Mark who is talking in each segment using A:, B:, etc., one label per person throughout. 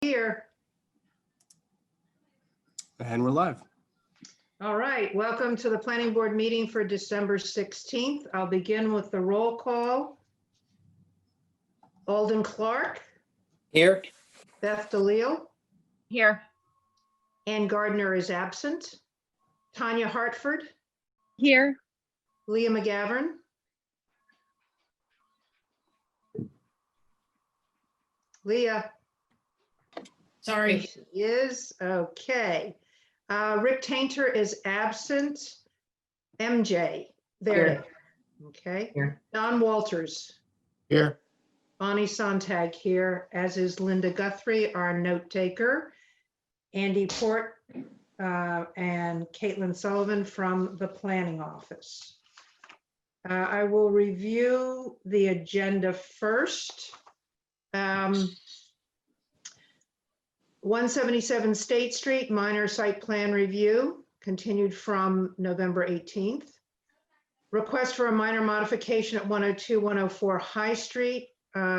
A: Here.
B: And we're live.
A: All right, welcome to the planning board meeting for December 16th. I'll begin with the roll call. Alden Clark,
C: Here.
A: Beth DeLeo,
D: Here.
A: Ann Gardner is absent. Tanya Hartford,
D: Here.
A: Leah McGavern. Leah.
D: Sorry.
A: She is, okay. Rick Tainter is absent. MJ, there. Okay.
C: Here.
A: Don Walters.
C: Here.
A: Bonnie Sontag here, as is Linda Guthrie, our note taker. Andy Port and Caitlin Sullivan from the planning office. I will review the agenda first. 177 State Street, minor site plan review, continued from November 18th. Request for a minor modification at 102, 104 High Street,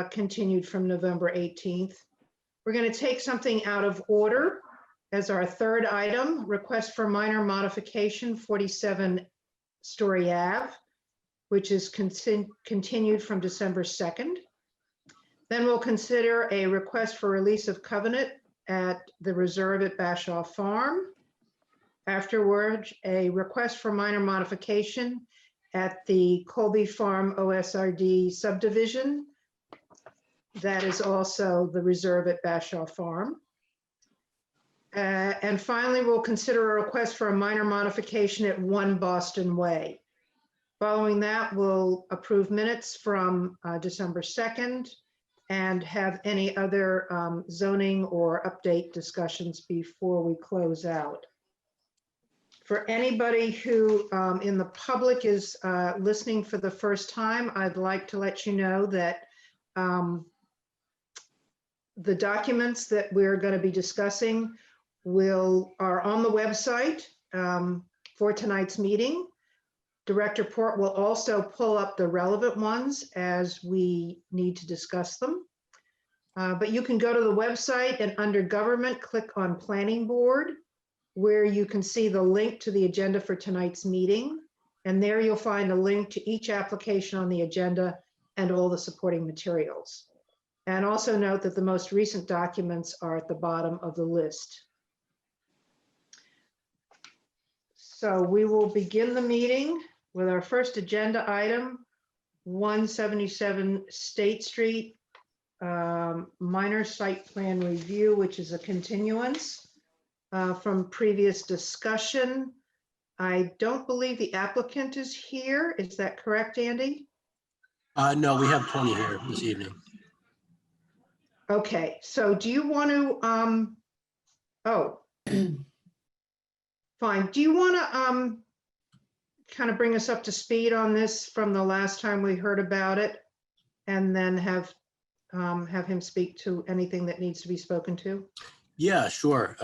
A: continued from November 18th. We're going to take something out of order as our third item, request for minor modification, 47 Story Ave, which is continued from December 2nd. Then we'll consider a request for release of covenant at the reserve at Bashaw Farm. Afterwards, a request for minor modification at the Colby Farm OSRD subdivision. That is also the reserve at Bashaw Farm. And finally, we'll consider a request for a minor modification at 1 Boston Way. Following that, we'll approve minutes from December 2nd and have any other zoning or update discussions before we close out. For anybody who in the public is listening for the first time, I'd like to let you know that the documents that we're going to be discussing are on the website for tonight's meeting. Director Port will also pull up the relevant ones as we need to discuss them. But you can go to the website and under government, click on planning board, where you can see the link to the agenda for tonight's meeting. And there you'll find a link to each application on the agenda and all the supporting materials. And also note that the most recent documents are at the bottom of the list. So we will begin the meeting with our first agenda item, 177 State Street, minor site plan review, which is a continuance from previous discussion. I don't believe the applicant is here. Is that correct, Andy?
B: No, we have Tony here this evening.
A: Okay, so do you want to, oh, fine. Do you want to kind of bring us up to speed on this from the last time we heard about it, and then have him speak to anything that needs to be spoken to?
B: Yeah, sure.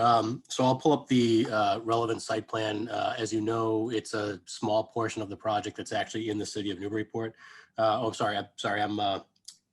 B: So I'll pull up the relevant site plan. As you know, it's a small portion of the project that's actually in the city of Newburyport. Oh, sorry, I'm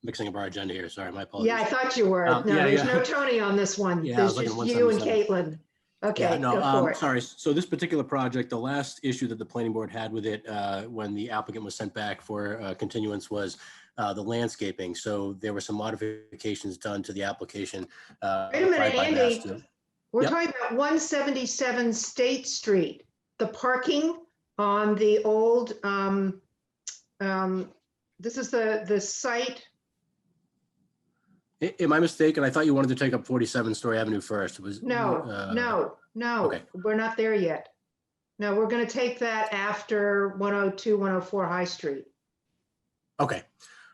B: mixing up our agenda here. Sorry, my apologies.
A: Yeah, I thought you were. No,
B: yeah,
A: there's
B: yeah.
A: no Tony on this one.
B: Yeah,
A: There's
B: I was
A: just
B: looking at
A: you and
B: 177.
A: Caitlin. Okay,
B: Yeah, no,
A: go for it.
B: sorry. So this particular project, the last issue that the planning board had with it when the applicant was sent back for continuance was the landscaping. So there were some modifications done to the application.
A: Wait a minute, Andy. We're
B: Yep.
A: talking about 177 State Street, the parking on the old, this is the site.
B: Am I mistaken? I thought you wanted to take up 47 Story Avenue first. It was
A: No,
B: okay.
A: We're not there yet. No, we're going to take that after 102, 104 High Street.
B: Okay.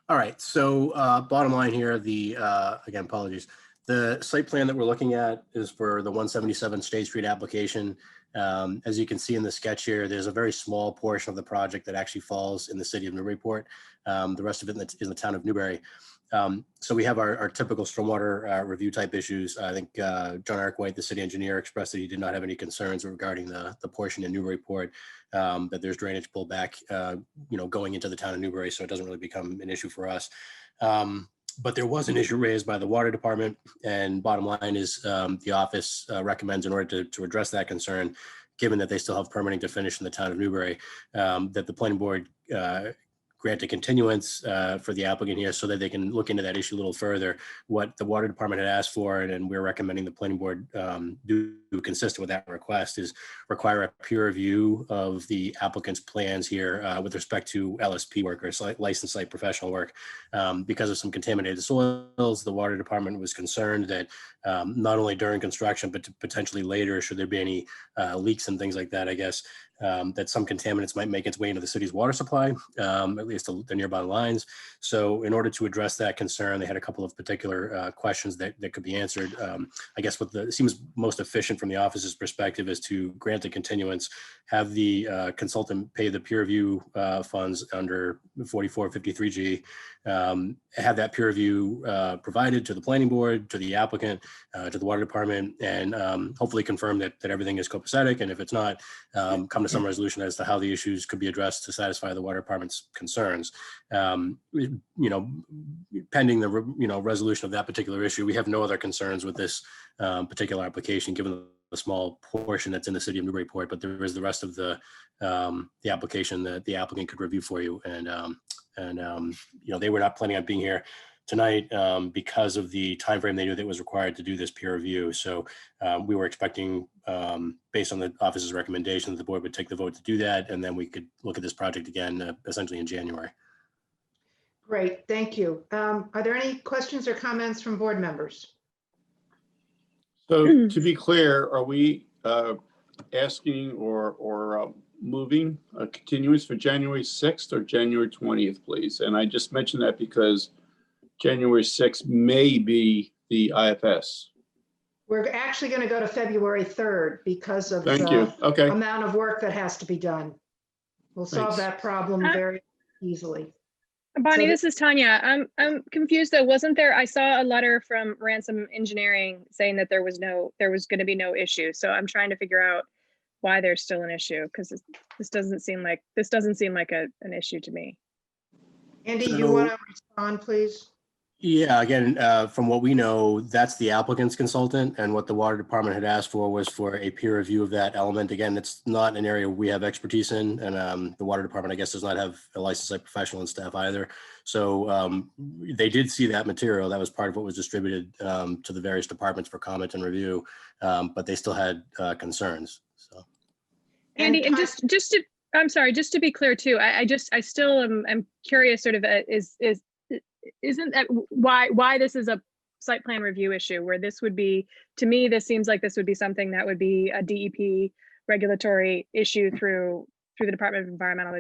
B: All right. So bottom line here, again, apologies. The site plan that we're looking at is for the 177 State Street application. As you can see in the sketch here, there's a very small portion of the project that actually falls in the city of Newburyport. The rest of it is in the town of Newbury. So we have our typical stormwater review type issues. I think John Arkwhite, the city engineer, expressed that he did not have any concerns regarding the portion in Newburyport, that there's drainage pullback, going into the town of Newbury, so it doesn't really become an issue for us. But there was an issue raised by the water department, and bottom line is the office recommends, in order to address that concern, given that they still have permitting to finish in the town of Newbury, that the planning board grant a continuance for the applicant here so that they can look into that issue a little further. What the water department had asked for, and we're recommending the planning board do consistent with that request, is require a peer review of the applicant's plans here with respect to LSP work, or licensed site professional work. Because of some contaminated soils, the water department was concerned that not only during construction, but potentially later, should there be any leaks and things like that, I guess, that some contaminants might make its way into the city's water supply, at least the nearby lines. So in order to address that concern, they had a couple of particular questions that could be answered. I guess what seems most efficient from the office's perspective is to grant a continuance, have the consultant pay the peer review funds under 4453G, have that peer review provided to the planning board, to the applicant, to the water department, and hopefully confirm that everything is copacetic. And if it's not, come to some resolution as to how the issues could be addressed to satisfy the water department's concerns. Pending the resolution of that particular issue, we have no other concerns with this particular application, given the small portion that's in the city of Newburyport, but there is the rest of the application that the applicant could review for you. And they were not planning on being here tonight because of the timeframe they knew that was required to do this peer review. So we were expecting, based on the office's recommendation, that the board would take the vote to do that, and then we could look at this project again, essentially in January.
A: Great, thank you. Are there any questions or comments from board members?
C: So to be clear, are we asking or moving a continuance for January 6th or January 20th, please? And I just mentioned that because January 6th may be the IFS.
A: We're actually going to go to February 3rd because of
C: Thank
A: the
C: you. Okay.
A: amount of work that has to be done. We'll solve
C: Thanks.
A: that problem very easily.
D: Bonnie,
A: So
D: this is Tanya. I'm confused though. Wasn't there, I saw a letter from Ransom Engineering saying that there was going to be no issue. So I'm trying to figure out why there's still an issue, because this doesn't seem like an issue to me.
A: Andy, you
B: So-
A: want to respond, please?
B: Yeah, again, from what we know, that's the applicant's consultant, and what the water department had asked for was for a peer review of that element. Again, it's not an area we have expertise in, and the water department, I guess, does not have a licensed site professional and staff either. So they did see that material. That was part of what was distributed to the various departments for comment and review, but they still had concerns. So,
D: Andy, and just to, I'm sorry, just to be clear too, I still am curious, sort of, isn't that why this is a site plan review issue, where this would be, to me, this seems like this would be something that would be a DEP regulatory issue through the Department of Environmental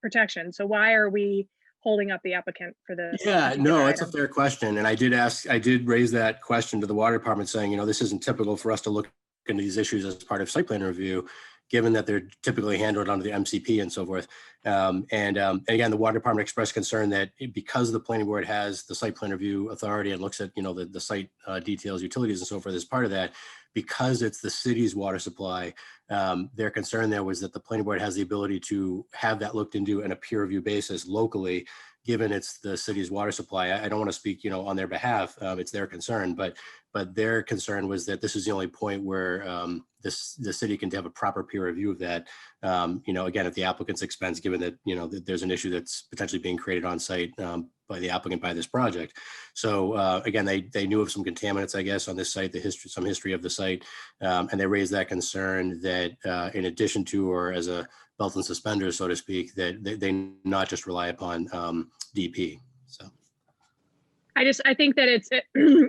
D: Protection. So why are we holding up the applicant for this?
B: yeah, no, it's a
D: item?
B: fair question. And I did raise that question to the water department, saying, this isn't typical for us to look into these issues as part of site plan review, given that they're typically handled under the MCP and so forth. And again, the water department expressed concern that because the planning board has the site plan review authority and looks at, the site details, utilities and so forth as part of that, because it's the city's water supply, their concern there was that the planning board has the ability to have that looked into on a peer review basis locally, given it's the city's water supply. I don't want to speak, on their behalf. It's their concern, but their concern was that this is the only point where the city can have a proper peer review of that, again, at the applicant's expense, given that, that there's an issue that's potentially being created on site by the applicant by this project. So again, they knew of some contaminants, I guess, on this site, some history of the site, and they raised that concern that in addition to, or as a belt and suspenders, so to speak, that they not just rely upon DP. So.
D: I think that it's,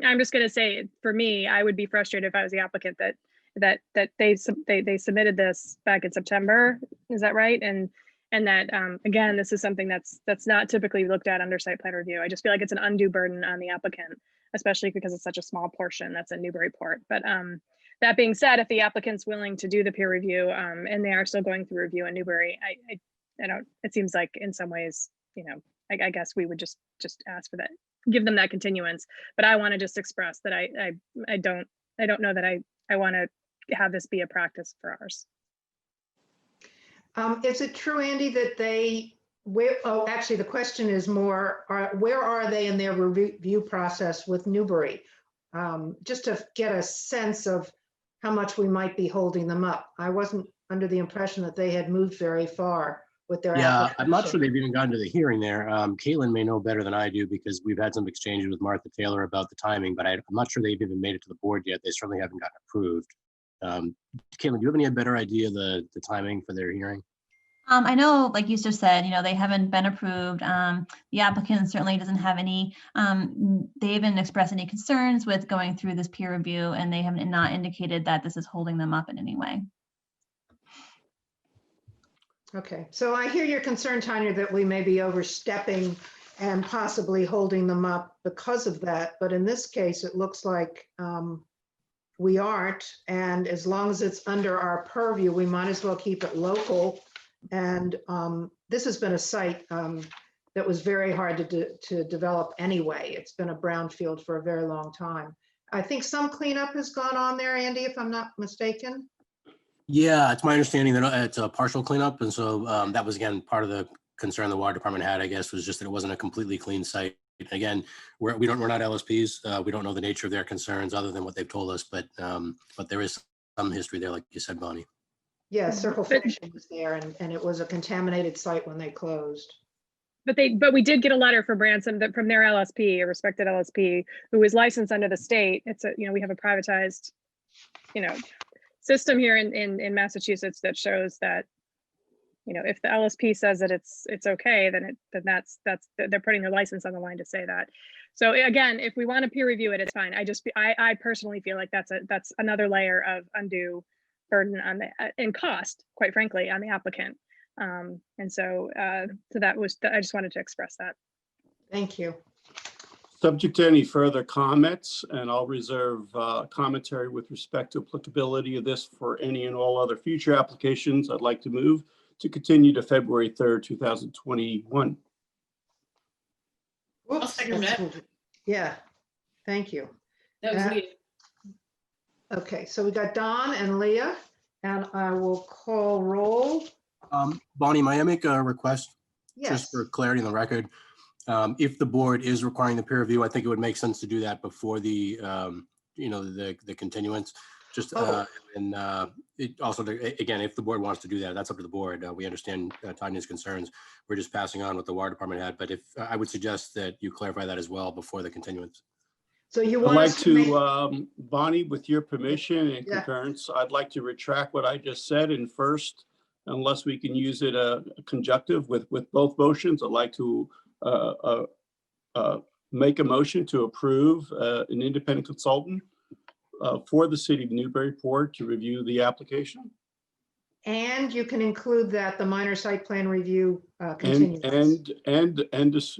D: I'm just going to say, for me, I would be frustrated if I was the applicant that they submitted this back in September. Is that right? And that, again, this is something that's not typically looked at under site plan review. I just feel like it's an undue burden on the applicant, especially because it's such a small portion that's in Newburyport. But that being said, if the applicant's willing to do the peer review and they are still going through review in Newbury, I don't, it seems like in some ways, I guess we would just ask for that, give them that continuance. But I want to just express that I don't know that I want to have this be a practice for ours.
A: Is it true, Andy, that they oh, actually, the question is more, where are they in their review process with Newbury? Just to get a sense of how much we might be holding them up. I wasn't under the impression that they had moved very far with their
B: Yeah,
A: application.
B: I'm not sure they've even gotten to the hearing there. Caitlin may know better than I do because we've had some exchanges with Martha Taylor about the timing, but I'm not sure they've even made it to the board yet. They certainly haven't gotten approved. Caitlin, do you have any better idea of the timing for their hearing?
E: I know, like you just said, they haven't been approved. The applicant certainly doesn't have any, they haven't expressed any concerns with going through this peer review, and they have not indicated that this is holding them up in any way.
A: Okay, so I hear your concern, Tanya, that we may be overstepping and possibly holding them up because of that. But in this case, it looks like we aren't. And as long as it's under our purview, we might as well keep it local. And this has been a site that was very hard to develop anyway. It's been a brownfield for a very long time. I think some cleanup has gone on there, Andy, if I'm not mistaken.
B: Yeah, it's my understanding that it's a partial cleanup. And so that was, again, part of the concern the water department had, I guess, was just that it wasn't a completely clean site. Again, we're not LSPs. We don't know the nature of their concerns other than what they've told us, but there is some history there, like you said, Bonnie.
A: Yeah, Circle Finishing was there, and it was a contaminated site when they closed.
D: But we did get a letter from Branson from their LSP, a respected LSP, who is licensed under the state. It's we have a privatized, system here in Massachusetts that shows that, if the LSP says that it's okay, then that's they're putting their license on the line to say that. So again, if we want to peer review it, it's fine. I personally feel like that's another layer of undue burden on and cost, quite frankly, on the applicant. And so that was, I just wanted to express that.
A: Thank you.
C: Subject to any further comments, and I'll reserve commentary with respect to applicability of this for any and all other future applications. I'd like to move to continue to February 3rd, 2021.
A: Whoops,
F: I'll second that.
A: Yeah, thank you.
F: That was Leah.
A: Okay, so we got Don and Leah, and I will call roll.
B: Bonnie, may I make a request
A: Yes,
B: just for clarity on the record? If the board is requiring the peer review, I think it would make sense to do that before the continuance. Just and it also, again, if the board wants to do that, that's up to the board. We understand Tanya's concerns. We're just passing on what the water department had. But if I would suggest that you clarify that as well before the continuance.
A: so you
C: I'd
A: want
C: like
A: us to make,
C: to, Bonnie, with your permission and
A: Yeah.
C: concurrence, I'd like to retract what I just said. And first, unless we can use it a conjunctive with both motions, I'd like to make a motion to approve an independent consultant for the city of Newburyport to review the application.
A: and you can include that the minor site plan review
C: And
A: continues.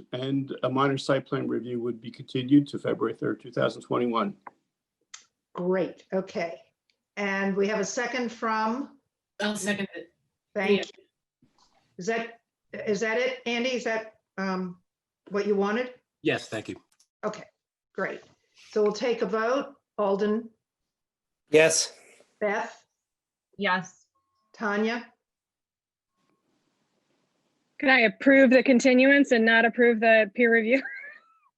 C: a minor site plan review would be continued to February 3rd, 2021.
A: Great, okay. And we have a second from,
F: I'll second it.
A: thank
F: Leah.
A: you. Is that it, Andy? Is that what you wanted?
B: Yes, thank you.
A: Okay, great. So we'll take a vote. Alden,
G: Yes.
A: Beth,
E: Yes.
A: Tanya,
D: Can I approve the continuance and not approve the peer review?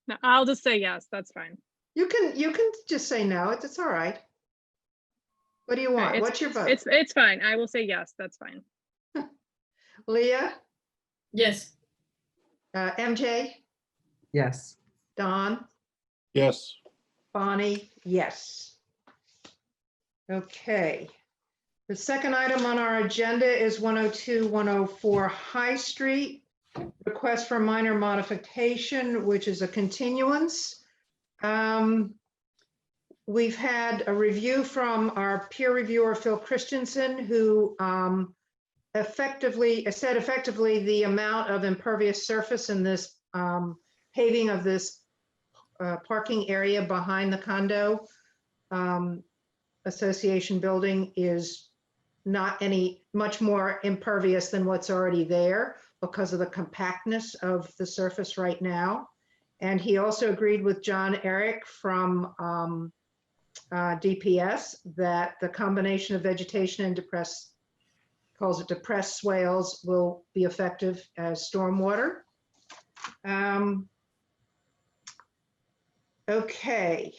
D: No, I'll just say yes, that's fine.
A: you can just say no. It's all right. What do you want?
D: It's-
A: What's your vote?
D: It's fine. I will say yes, that's fine.
A: Leah,
F: Yes.
A: MJ,
G: Yes.
A: Don,
C: Yes.
A: Bonnie, yes. Okay. The second item on our agenda is 102-104 High Street. Request for minor modification, which is a continuance. We've had a review from our peer reviewer, Phil Christensen, who effectively the amount of impervious surface in this paving of this parking area behind the condo association building is not much more impervious than what's already there because of the compactness of the surface right now. And he also agreed with John Eric from DPS that the combination of vegetation and depressed calls it depressed swales, will be effective as stormwater. Okay.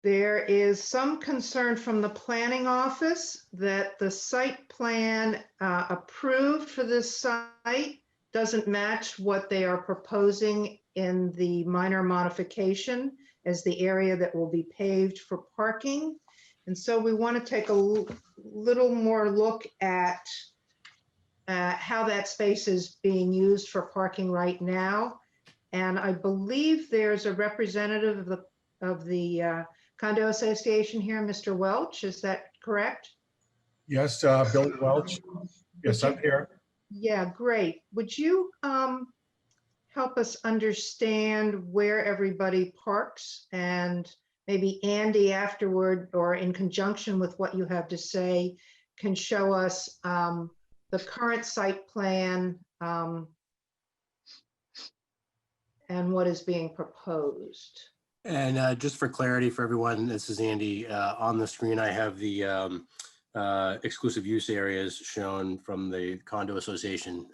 A: There is some concern from the planning office that the site plan approved for this site doesn't match what they are proposing in the minor modification as the area that will be paved for parking. And so we want to take a little more look at how that space is being used for parking right now. And I believe there's a representative of the condo association here, Mr. Welch, is that correct?
H: Yes, Billy Welch. Yes, I'm here.
A: Yeah, great. Would you help us understand where everybody parks, and maybe Andy afterward or in conjunction with what you have to say can show us the current site plan and what is being proposed.
B: And just for clarity for everyone, this is Andy. On the screen, I have the exclusive use areas shown from the condo association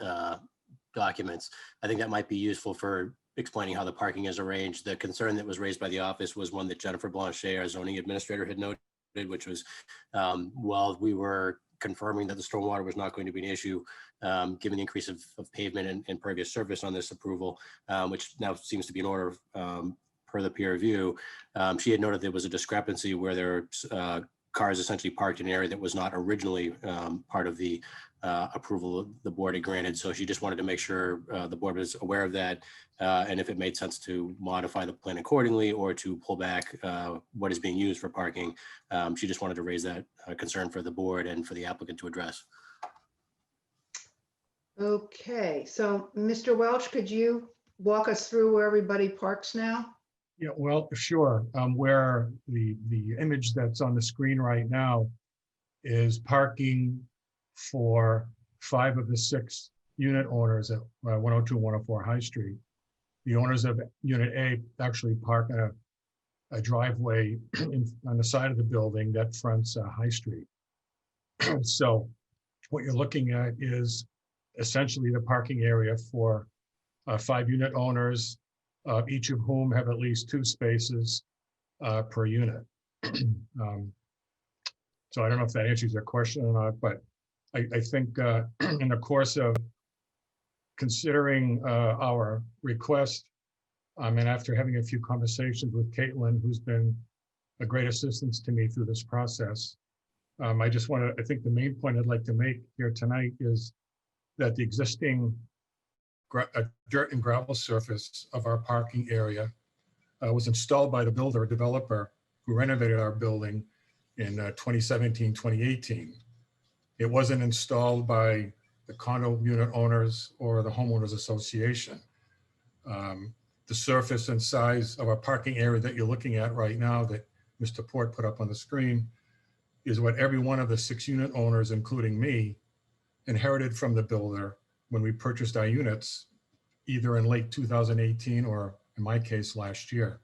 B: documents. I think that might be useful for explaining how the parking is arranged. The concern that was raised by the office was one that Jennifer Blanchet, our zoning administrator, had noted, which was while we were confirming that the stormwater was not going to be an issue, given the increase of pavement and impervious surface on this approval, which now seems to be in order per the peer review. She had noted there was a discrepancy where there are cars essentially parked in an area that was not originally part of the approval the board had granted. So she just wanted to make sure the board was aware of that, and if it made sense to modify the plan accordingly or to pull back what is being used for parking. She just wanted to raise that concern for the board and for the applicant to address.
A: Okay, so Mr. Welch, could you walk us through where everybody parks now?
H: Yeah, well, sure. Where the image that's on the screen right now is parking for 5 of the 6 unit owners at 102, 104 High Street. The owners of Unit A actually park in a driveway on the side of the building that fronts High Street. So what you're looking at is essentially the parking area for 5 unit owners, each of whom have at least 2 spaces per unit. So I don't know if that answers your question or not, but I think in the course of considering our request, and after having a few conversations with Caitlin, who's been a great assistance to me through this process, I just want to, I think the main point I'd like to make here tonight is that the existing dirt and gravel surface of our parking area was installed by the builder, a developer who renovated our building in 2017, 2018. It wasn't installed by the condo unit owners or the homeowners association. The surface and size of our parking area that you're looking at right now that Mr. Port put up on the screen is what every one of the 6 unit owners, including me, inherited from the builder when we purchased our units, either in late 2018 or in my case last year.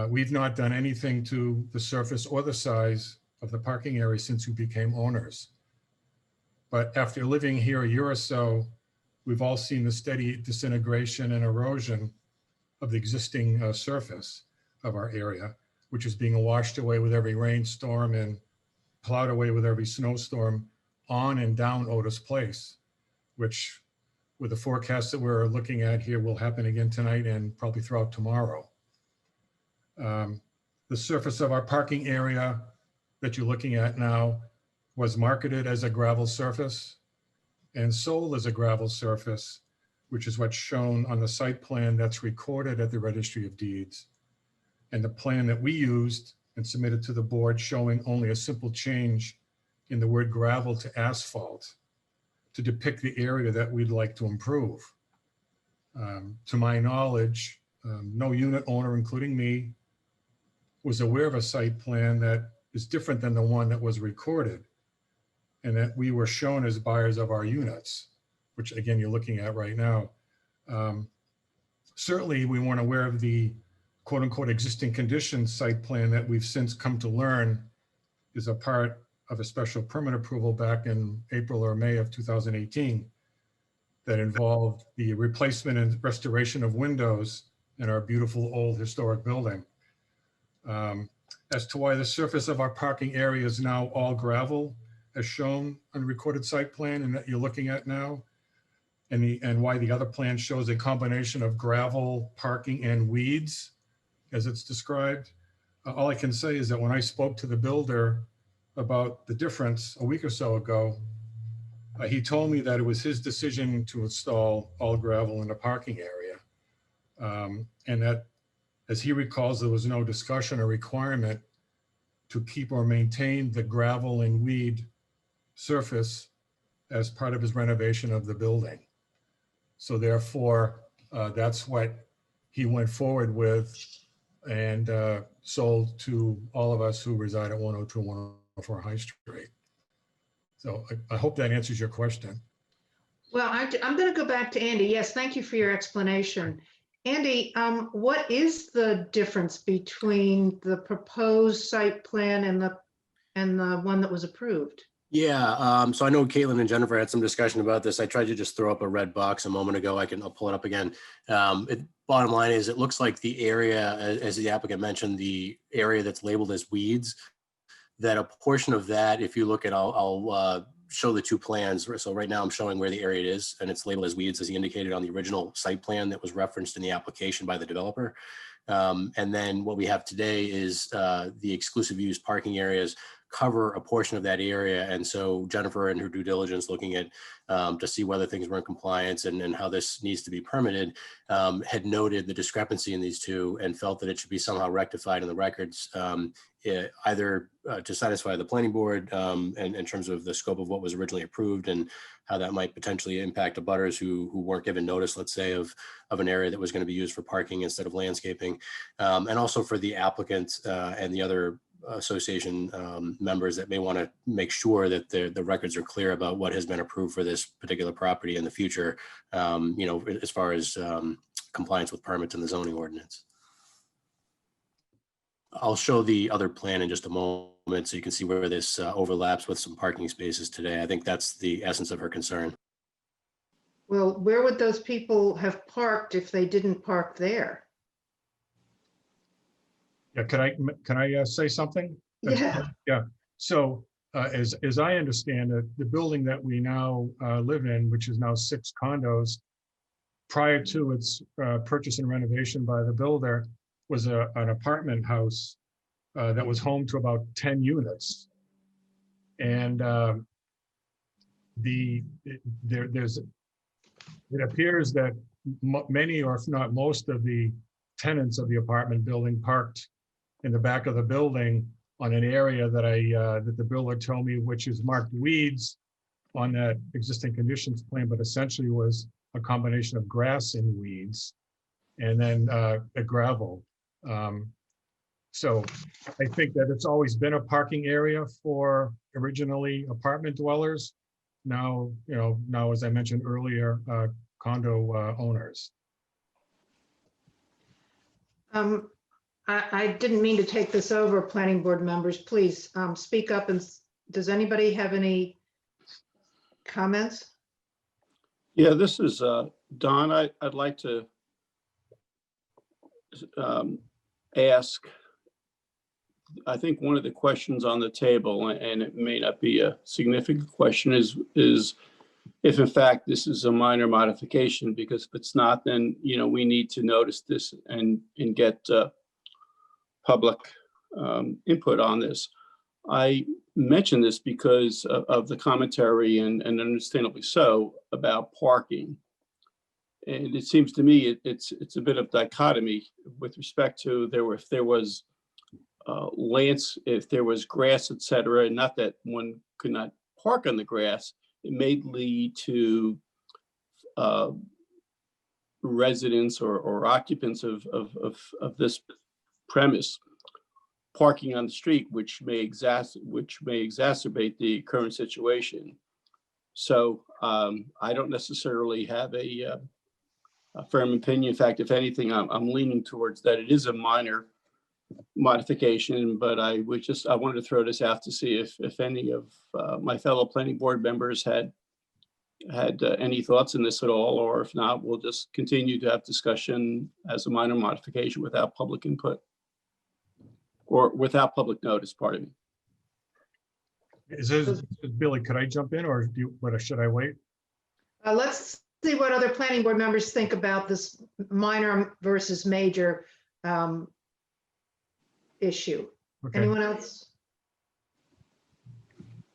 H: We've not done anything to the surface or the size of the parking area since we became owners. But after living here a year or so, we've all seen the steady disintegration and erosion of the existing surface of our area, which is being washed away with every rainstorm and plowed away with every snowstorm on and down Otis Place, which with the forecast that we're looking at here will happen again tonight and probably throughout tomorrow. The surface of our parking area that you're looking at now was marketed as a gravel surface and sold as a gravel surface, which is what's shown on the site plan that's recorded at the Registry of Deeds. And the plan that we used and submitted to the board showing only a simple change in the word gravel to asphalt to depict the area that we'd like to improve. To my knowledge, no unit owner, including me, was aware of a site plan that is different than the one that was recorded and that we were shown as buyers of our units, which again, you're looking at right now. Certainly we weren't aware of the quote unquote existing conditions site plan that we've since come to learn is a part of a special permit approval back in April or May of 2018 that involved the replacement and restoration of windows in our beautiful old historic building. As to why the surface of our parking area is now all gravel, as shown on the recorded site plan and that you're looking at now, and why the other plan shows a combination of gravel, parking, and weeds, as it's described. All I can say is that when I spoke to the builder about the difference a week or so ago, he told me that it was his decision to install all gravel in the parking area. And that, as he recalls, there was no discussion or requirement to keep or maintain the gravel and weed surface as part of his renovation of the building. So therefore, that's what he went forward with and sold to all of us who reside at 102 and 104 High Street. So I hope that answers your question.
A: Well, I'm going to go back to Andy. Yes, thank you for your explanation. Andy, what is the difference between the proposed site plan and the one that was approved?
B: Yeah, so I know Caitlin and Jennifer had some discussion about this. I tried to just throw up a red box a moment ago. I'll pull it up again. Bottom line is, it looks like the area, as the applicant mentioned, the area that's labeled as weeds, that a portion of that, if you look at, I'll show the two plans. So right now I'm showing where the area is, and it's labeled as weeds as he indicated on the original site plan that was referenced in the application by the developer. And then what we have today is the exclusive use parking areas cover a portion of that area. And so Jennifer, in her due diligence, looking at to see whether things were in compliance and how this needs to be permitted, had noted the discrepancy in these two and felt that it should be somehow rectified in the records, either to satisfy the planning board in terms of the scope of what was originally approved and how that might potentially impact abutters who weren't given notice, let's say, of an area that was going to be used for parking instead of landscaping, and also for the applicant and the other association members that may want to make sure that the records are clear about what has been approved for this particular property in the future, as far as compliance with permits and the zoning ordinance. I'll show the other plan in just a moment so you can see where this overlaps with some parking spaces today. I think that's the essence of her concern.
A: Well, where would those people have parked if they didn't park there?
H: Yeah, can I say something?
A: Yeah.
H: Yeah. So as I understand it, the building that we now live in, which is now 6 condos, prior to its purchase and renovation by the builder, was an apartment house that was home to about 10 units. And it appears that many, or if not most, of the tenants of the apartment building parked in the back of the building on an area that that the builder told me, which is marked weeds on that existing conditions plan, but essentially was a combination of grass and weeds, and then a gravel. So I think that it's always been a parking area for originally apartment dwellers. Now, as I mentioned earlier, condo owners.
A: I didn't mean to take this over, planning board members. Please speak up. And does anybody have any comments?
C: Yeah, this is Don. I'd like to ask, I think one of the questions on the table, and it may not be a significant question, is if in fact this is a minor modification, because if it's not, then we need to notice this and get public input on this. I mention this because of the commentary, and understandably so, about parking. And it seems to me it's a bit of dichotomy with respect to if there was if there was grass, etc. And not that one could not park on the grass, it may lead to residents or occupants of this premise parking on the street, which may exacerbate the current situation. So I don't necessarily have a firm opinion. In fact, if anything, I'm leaning towards that it is a minor modification, but I wanted to throw this out to see if any of my fellow planning board members had any thoughts on this at all, or if not, we'll just continue to have discussion as a minor modification without public input or without public notice, pardon me.
H: Is this, Billy, could I jump in or should I wait?
A: Let's see what other planning board members think about this minor versus major issue.
H: Okay.
A: Anyone else?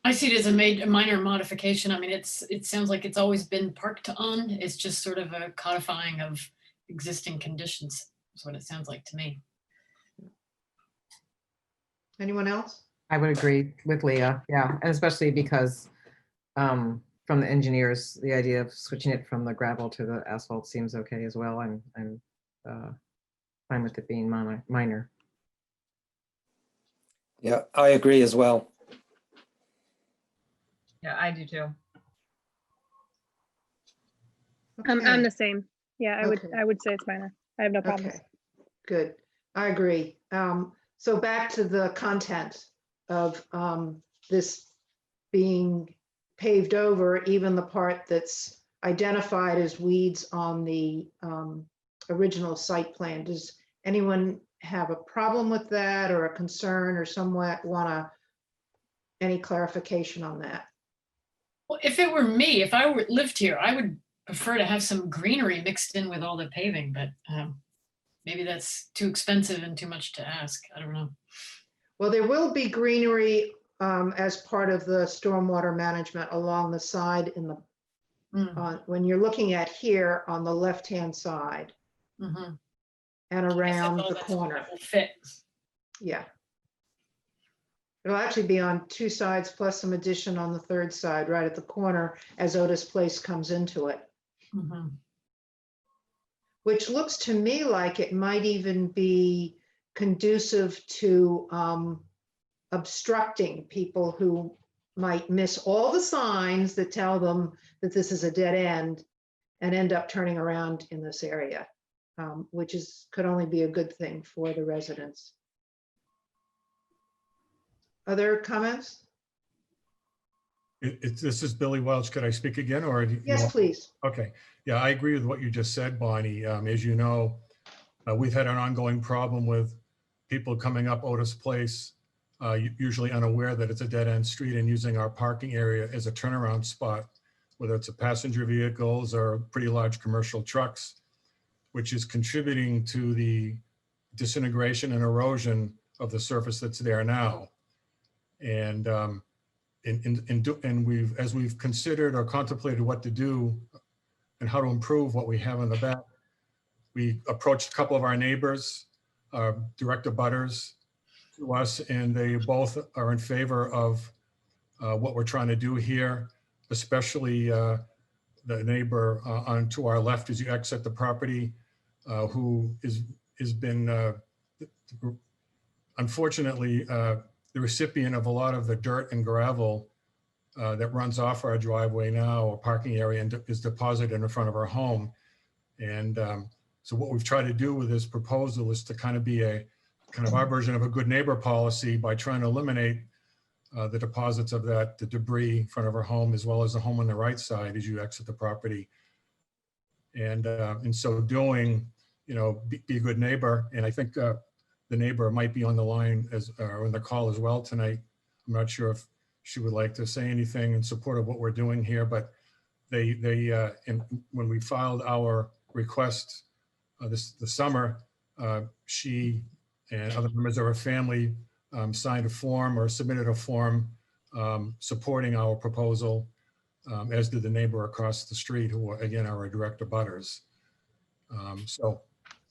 F: I see it as a minor modification. I mean, it sounds like it's always been parked on. It's just sort of a codifying of existing conditions. That's what it sounds like to me.
A: Anyone else?
G: I would agree with Leah. Yeah, and especially because from the engineers, the idea of switching it from the gravel to the asphalt seems okay as well. I'm fine with it being minor.
I: Yeah, I agree as well.
J: Yeah, I do too.
D: I'm
A: Okay.
D: the same. Yeah,
A: Okay.
D: I would say it's minor. I have no problems.
A: Okay, good. I agree. So back to the content of this being paved over, even the part that's identified as weeds on the original site plan. Does anyone have a problem with that or a concern or somewhat any clarification on that?
F: Well, if it were me, if I lived here, I would prefer to have some greenery mixed in with all the paving, but maybe that's too expensive and too much to ask. I don't know.
A: Well, there will be greenery as part of the stormwater management along the side in the, when you're looking at here on the left-hand side
F: Mm-hmm.
A: and around the corner.
F: Will fit.
A: Yeah. It'll actually be on two sides plus some addition on the third side, right at the corner as Otis Place comes into it.
F: Mm-hmm.
A: Which looks to me like it might even be conducive to obstructing people who might miss all the signs that tell them that this is a dead end and end up turning around in this area, which could only be a good thing for the residents. Other comments?
H: This is Billy Welch. Could I speak again or?
A: Yes, please.
H: Okay. Yeah, I agree with what you just said, Bonnie. As you know, we've had an ongoing problem with people coming up Otis Place, usually unaware that it's a dead-end street and using our parking area as a turnaround spot, whether it's a passenger vehicles or pretty large commercial trucks, which is contributing to the disintegration and erosion of the surface that's there now. And as we've considered or contemplated what to do and how to improve what we have in the back, we approached a couple of our neighbors, direct abutters to us, and they both are in favor of what we're trying to do here, especially the neighbor on to our left as you exit the property, who has been unfortunately the recipient of a lot of the dirt and gravel that runs off our driveway now or parking area and is deposited in front of our home. And so what we've tried to do with this proposal is to kind of be our version of a good neighbor policy by trying to eliminate the deposits of the debris in front of our home, as well as the home on the right side as you exit the property. And in so doing, be a good neighbor. And I think the neighbor might be on the line or on the call as well tonight. I'm not sure if she would like to say anything in support of what we're doing here, but when we filed our request the summer, she and other members of her family signed a form or submitted a form supporting our proposal, as did the neighbor across the street, who again are our direct abutters. So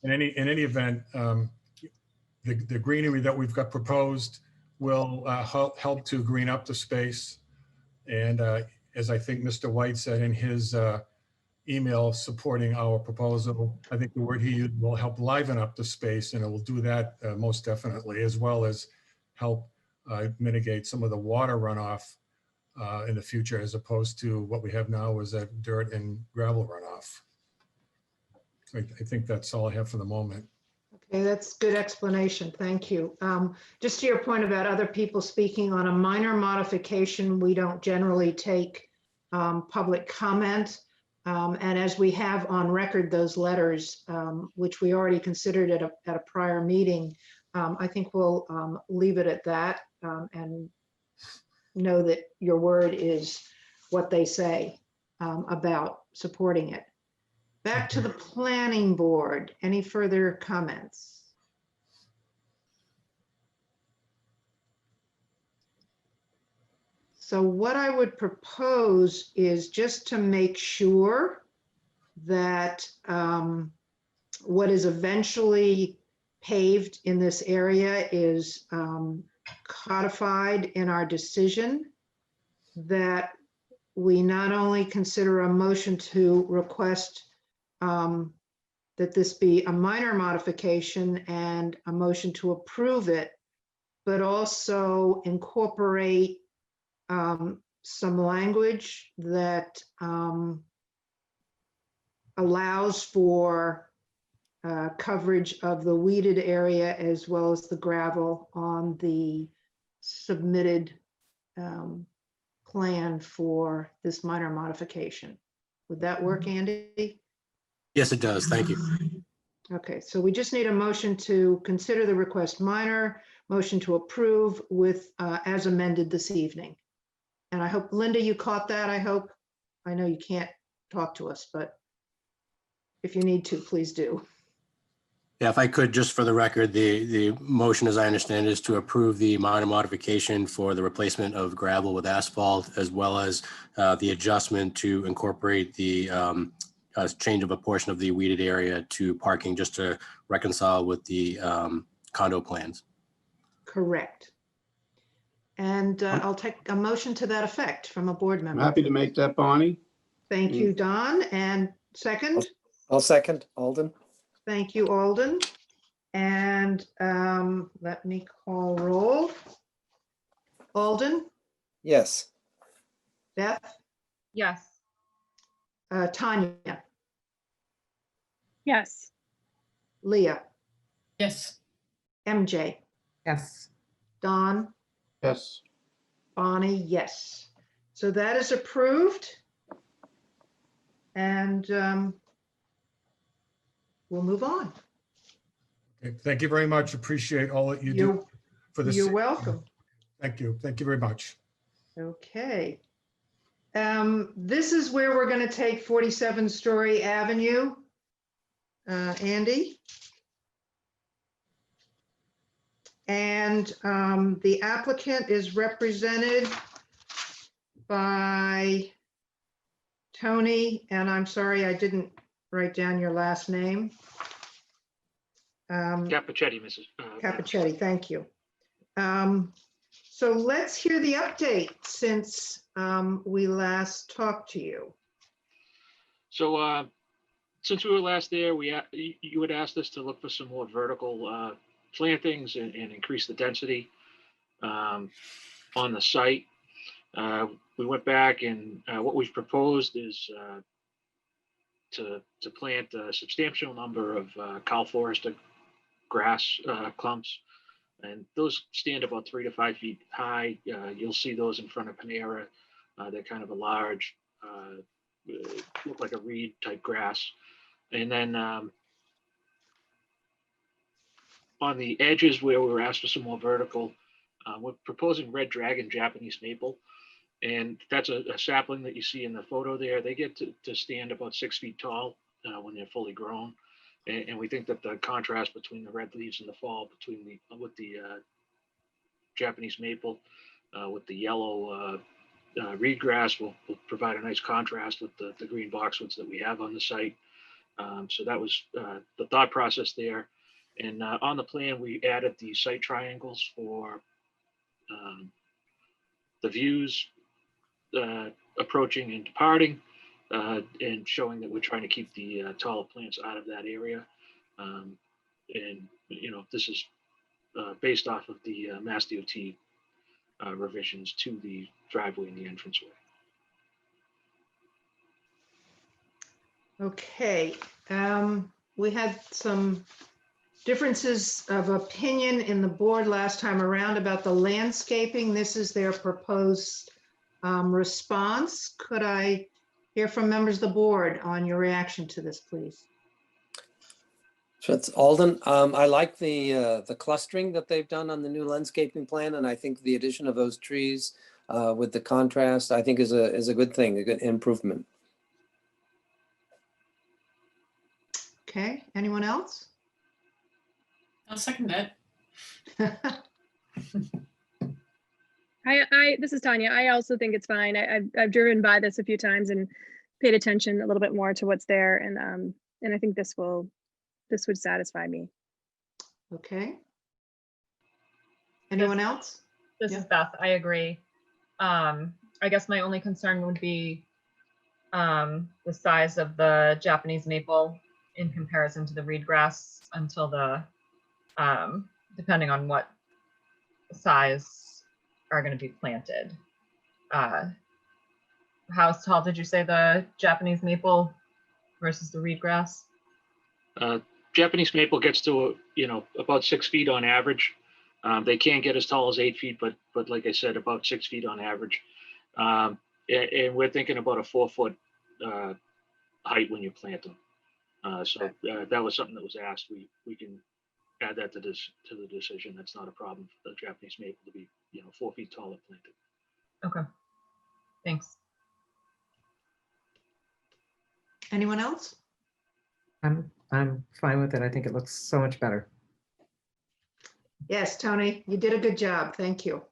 H: in any event, the greenery that we've got proposed will help to green up the space. And as I think Mr. White said in his email supporting our proposal, I think the word he used will help liven up the space, and it will do that most definitely, as well as help mitigate some of the water runoff in the future, as opposed to what we have now is that dirt and gravel runoff. I think that's all I have for the moment.
A: Okay, that's good explanation. Thank you. Just to your point about other people speaking on a minor modification, we don't generally take public comment. And as we have on record those letters, which we already considered at a prior meeting, I think we'll leave it at that and know that your word is what they say about supporting it. Back to the planning board. Any further comments? So what I would propose is just to make sure that what is eventually paved in this area is codified in our decision, that we not only consider a motion to request that this be a minor modification and a motion to approve it, but also incorporate some language that allows for coverage of the weeded area as well as the gravel on the submitted plan for this minor modification. Would that work, Andy?
B: Yes, it does. Thank you.
A: Okay, so we just need a motion to consider the request minor, motion to approve with as amended this evening. And I hope, Linda, you caught that, I hope. I know you can't talk to us, but if you need to, please do.
B: Yeah, if I could, just for the record, the motion, as I understand, is to approve the minor modification for the replacement of gravel with asphalt, as well as the adjustment to incorporate the change of a portion of the weeded area to parking, just to reconcile with the condo plans.
A: Correct. And I'll take a motion to that effect from a board
C: I'm
A: member.
C: happy to make that, Bonnie.
A: Thank you, Don. And second?
I: I'll second, Alden.
A: Thank you, Alden. And let me call roll. Alden,
I: Yes.
A: Beth,
J: Yes.
A: Tanya,
D: Yes.
A: Leah,
F: Yes.
A: MJ,
G: Yes.
A: Don,
C: Yes.
A: Bonnie, yes. So that is approved. And we'll move on.
H: Okay, thank you very much. Appreciate all that you do for this.
A: You're welcome.
H: Thank you. Thank you very much.
A: Okay. This is where we're going to take 47 Story Avenue. Andy? And the applicant is represented by Tony, and I'm sorry, I didn't write down your last name.
K: Capichetti, Mrs.
A: Capichetti, thank you. So let's hear the update since we last talked to you.
K: So since we were last there, you had asked us to look for some more vertical plantings and increase the density on the site. We went back and what we've proposed is to plant a substantial number of Cal Forester grass clumps, and those stand about 3 to 5 feet high. You'll see those in front of Panera. They're kind of a large, look like a reed type grass. And then on the edges where we were asked for some more vertical, we're proposing red dragon Japanese maple. And that's a sapling that you see in the photo there. They get to stand about 6 feet tall when they're fully grown. And we think that the contrast between the red leaves in the fall with the Japanese maple with the yellow reed grass will provide a nice contrast with the green boxwoods that we have on the site. So that was the thought process there. And on the plan, we added the site triangles for the views approaching and departing, and showing that we're trying to keep the taller plants out of that area. And, you know, this is based off of the Mass DOT revisions to the driveway and the entranceway.
A: Okay, we had some differences of opinion in the board last time around about the landscaping. This is their proposed response. Could I hear from members of the board on your reaction to this, please?
I: So it's Alden. I like the clustering that they've done on the new landscaping plan, and I think the addition of those trees with the contrast, I think is a good thing, a good improvement.
A: Okay, anyone else?
F: I'll second that.
D: This is Tanya. I also think it's fine. I've driven by this a few times and paid attention a little bit more to what's there, and I think this would satisfy me.
A: Okay. Anyone else?
J: This
A: Yeah.
J: is Beth. I agree. I guess my only concern would be the size of the Japanese maple in comparison to the reed grass until the, depending on what size are going to be planted. How tall did you say the Japanese maple versus the reed grass?
K: Japanese maple gets to, about 6 feet on average. They can get as tall as 8 feet, but like I said, about 6 feet on average. And we're thinking about a 4-foot height when you plant them. So that was something that was asked. We can add that to the decision. That's not a problem for the Japanese maple to be, 4 feet tall and planted.
J: Okay, thanks.
A: Anyone else?
G: I'm fine with it. I think it looks so much better.
A: Yes, Tony, you did a good job. Thank you.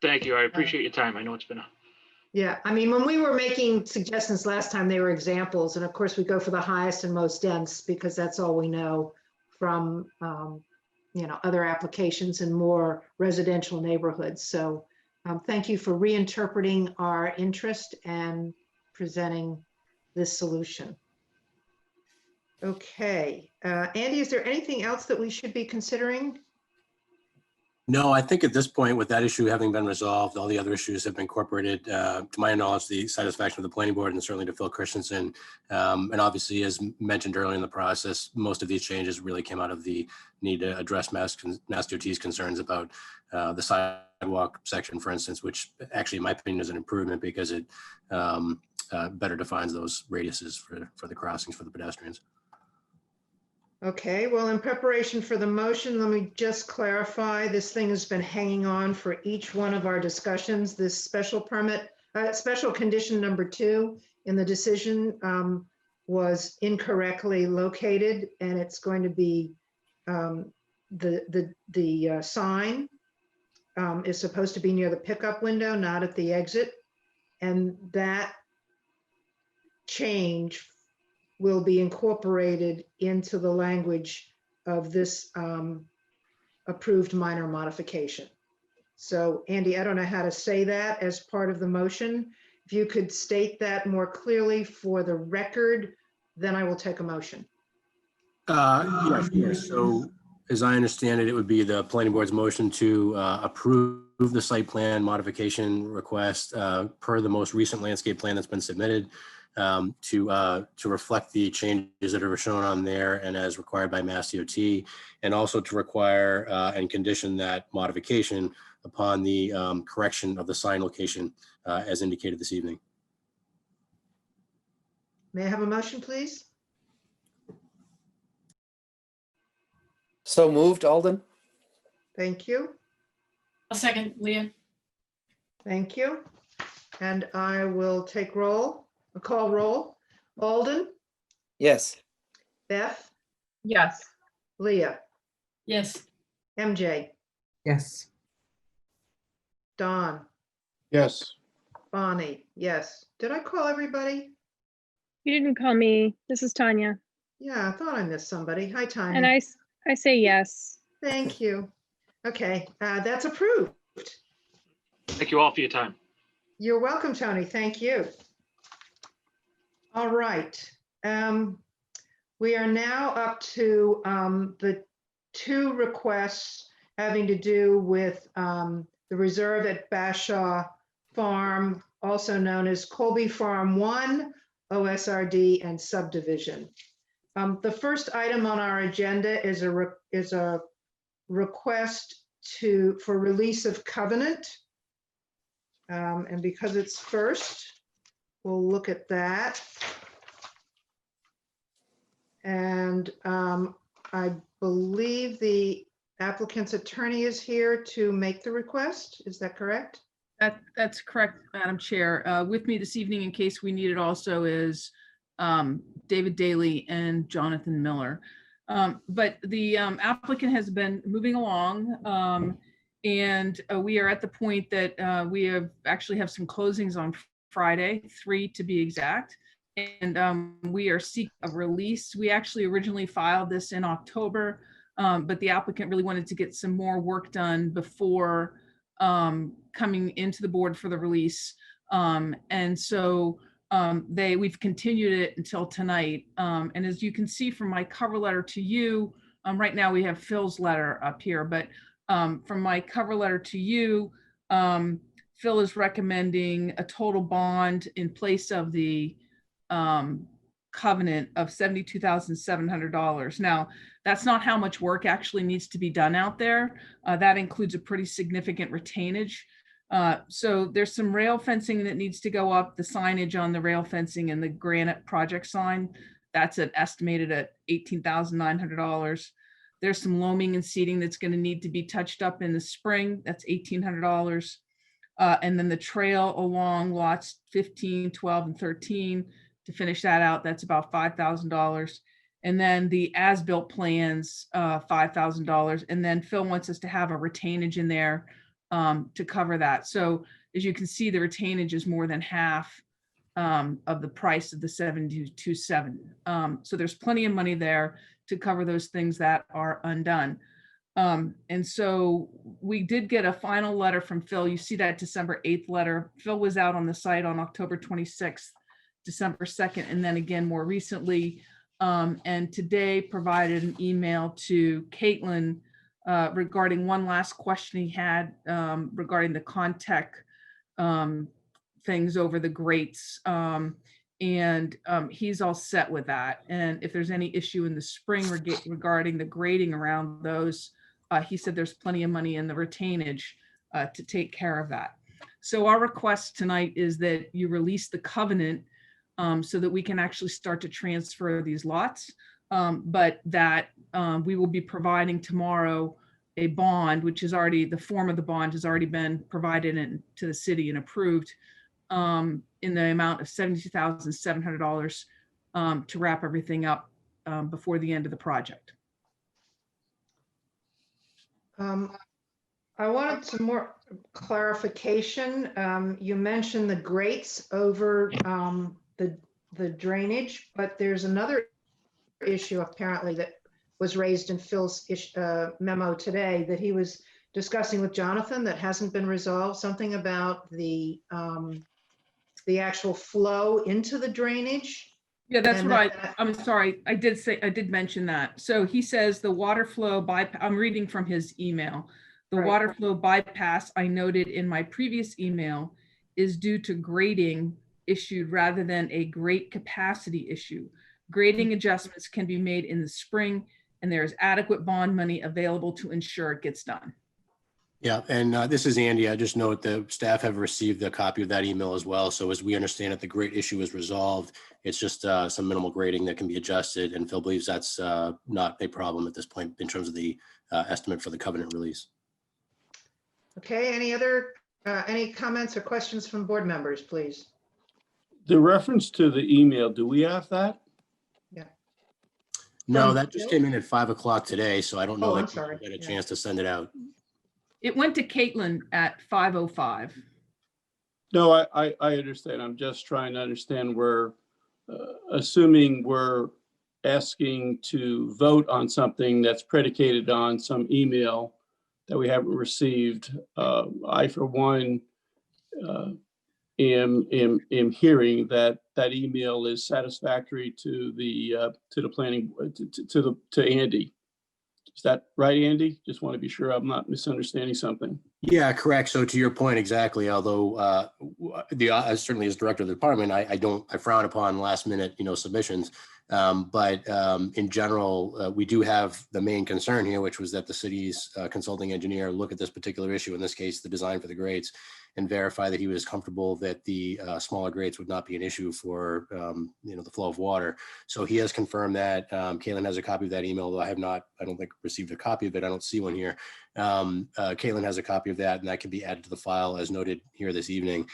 K: Thank you. I appreciate your time. I know it's been
A: Yeah, I mean, when we were making suggestions last time, they were examples. And of course, we go for the highest and most dense because that's all we know from, other applications in more residential neighborhoods. So thank you for reinterpreting our interest and presenting this solution. Okay, Andy, is there anything else that we should be considering?
B: No, I think at this point, with that issue having been resolved, all the other issues have been incorporated, to my knowledge, the satisfaction of the planning board and certainly to Phil Christensen. And obviously, as mentioned earlier in the process, most of these changes really came out of the need to address Mass DOT's concerns about the sidewalk section, for instance, which actually, in my opinion, is an improvement because it better defines those radiuses for the crossings for the pedestrians.
A: Okay, well, in preparation for the motion, let me just clarify, this thing has been hanging on for each one of our discussions. This special permit, special condition number 2 in the decision was incorrectly located, and it's going to be the sign is supposed to be near the pickup window, not at the exit. And that change will be incorporated into the language of this approved minor modification. So Andy, I don't know how to say that as part of the motion. If you could state that more clearly for the record, then I will take a motion.
B: Yeah, sure. So as I understand it, it would be the planning board's motion to approve the site plan modification request per the most recent landscape plan that's been submitted, to reflect the changes that are shown on there and as required by Mass DOT, and also to require and condition that modification upon the correction of the sign location as indicated this evening.
A: May I have a motion, please?
I: So moved, Alden?
A: Thank you.
F: I'll second, Leah.
A: Thank you. And I will take call roll. Alden,
I: Yes.
A: Beth,
J: Yes.
A: Leah,
F: Yes.
A: MJ,
G: Yes.
A: Don,
C: Yes.
A: Bonnie, yes. Did I call everybody?
D: You didn't call me. This is Tanya.
A: Yeah, I thought I missed somebody. Hi,
D: And
A: Tanya.
D: I say yes.
A: Thank you. Okay, that's approved.
K: Thank you all for your time.
A: You're welcome, Tony. Thank you. All right. We are now up to the 2 requests having to do with the reserve at Bashaw Farm, also known as Colby Farm 1, OSRD, and subdivision. The first item on our agenda is a request for release of covenant. And because it's first, we'll look at that. And I believe the applicant's attorney is here to make the request. Is that correct?
L: That's correct, Madam Chair. With me this evening, in case we need it also, is David Daly and Jonathan Miller. But the applicant has been moving along, and we are at the point that we actually have some closings on Friday, 3 to be exact. And we are seeking a release. We actually originally filed this in October, but the applicant really wanted to get some more work done before coming into the board for the release. And so we've continued it until tonight. And as you can see from my cover letter to you, right now we have Phil's letter up here, but from my cover letter to you, Phil is recommending a total bond in place of the covenant of $72,700. Now, that's not how much work actually needs to be done out there. That includes a pretty significant retainage. So there's some rail fencing that needs to go up, the signage on the rail fencing and the granite project sign. That's estimated at $18,900. There's some loaming and seating that's going to need to be touched up in the spring. That's $1,800. And then the trail along lots 15, 12, and 13 to finish that out, that's about $5,000. And then the as-built plans, $5,000. And then Phil wants us to have a retainage in there to cover that. So as you can see, the retainage is more than half of the price of the $72,700. So there's plenty of money there to cover those things that are undone. And so we did get a final letter from Phil. You see that December 8th letter. Phil was out on the site on October 26th, December 2nd, and then again more recently. And today provided an email to Caitlin regarding one last question he had regarding the Contech things over the grates. And he's all set with that. And if there's any issue in the spring regarding the grading around those, he said there's plenty of money in the retainage to take care of that. So our request tonight is that you release the covenant so that we can actually start to transfer these lots, but that we will be providing tomorrow a bond, which is already, the form of the bond has already been provided to the city and approved in the amount of $72,700 to wrap everything up before the end of the project.
A: I wanted some more clarification. You mentioned the grates over the drainage, but there's another issue apparently that was raised in Phil's memo today that he was discussing with Jonathan that hasn't been resolved. Something about the actual flow into the drainage.
L: Yeah, that's
A: And
L: what I'm sorry. I did mention that. So he says the water flow bypass, I'm reading from his email. The
A: Right.
L: water flow bypass I noted in my previous email is due to grading issued rather than a grate capacity issue. Grading adjustments can be made in the spring and there is adequate bond money available to ensure it gets done.
B: Yeah, and this is Andy. I just note the staff have received a copy of that email as well. So as we understand it, the grade issue is resolved. It's just some minimal grading that can be adjusted, and Phil believes that's not a problem at this point in terms of the estimate for the covenant release.
A: Okay, any comments or questions from board members, please?
C: The reference to the email, do we have that?
B: No, that just came in at 5 o'clock today, so I don't know
A: Oh, I'm
B: that
A: sorry.
B: you had a
A: Yeah.
B: chance to send it out.
L: It went to Caitlin at 5:05.
C: No, I understand. I'm just trying to understand where, assuming we're asking to vote on something that's predicated on some email that we haven't received. I, for one, am hearing that email is satisfactory to the planning, to Andy. Is that right, Andy? Just want to be sure I'm not misunderstanding something.
B: Yeah, correct. So to your point, exactly. Although certainly as director of the department, I frown upon last minute, submissions. But in general, we do have the main concern here, which was that the city's consulting engineer look at this particular issue, in this case, the design for the grades, and verify that he was comfortable that the smaller grades would not be an issue for the flow of water. So he has confirmed that. Caitlin has a copy of that email, though I don't think received a copy of it. I don't see one here. Caitlin has a copy of that, and that can be added to the file as noted here this evening,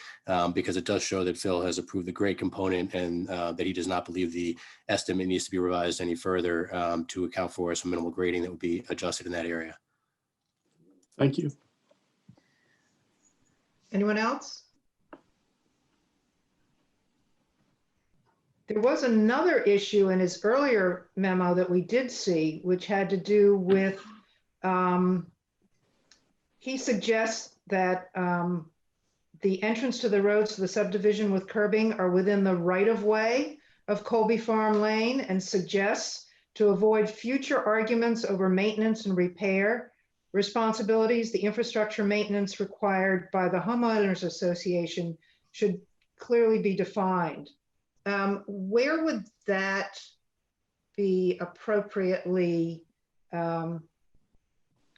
B: because it does show that Phil has approved the grade component and that he does not believe the estimate needs to be revised any further to account for some minimal grading that would be adjusted in that area.
C: Thank you.
A: Anyone else? There was another issue in his earlier memo that we did see, which had to do with, he suggests that the entrance to the roads to the subdivision with curbing are within the right-of-way of Colby Farm Lane, and suggests to avoid future arguments over maintenance and repair responsibilities, the infrastructure maintenance required by the homeowners association should clearly be defined. Where would that be appropriately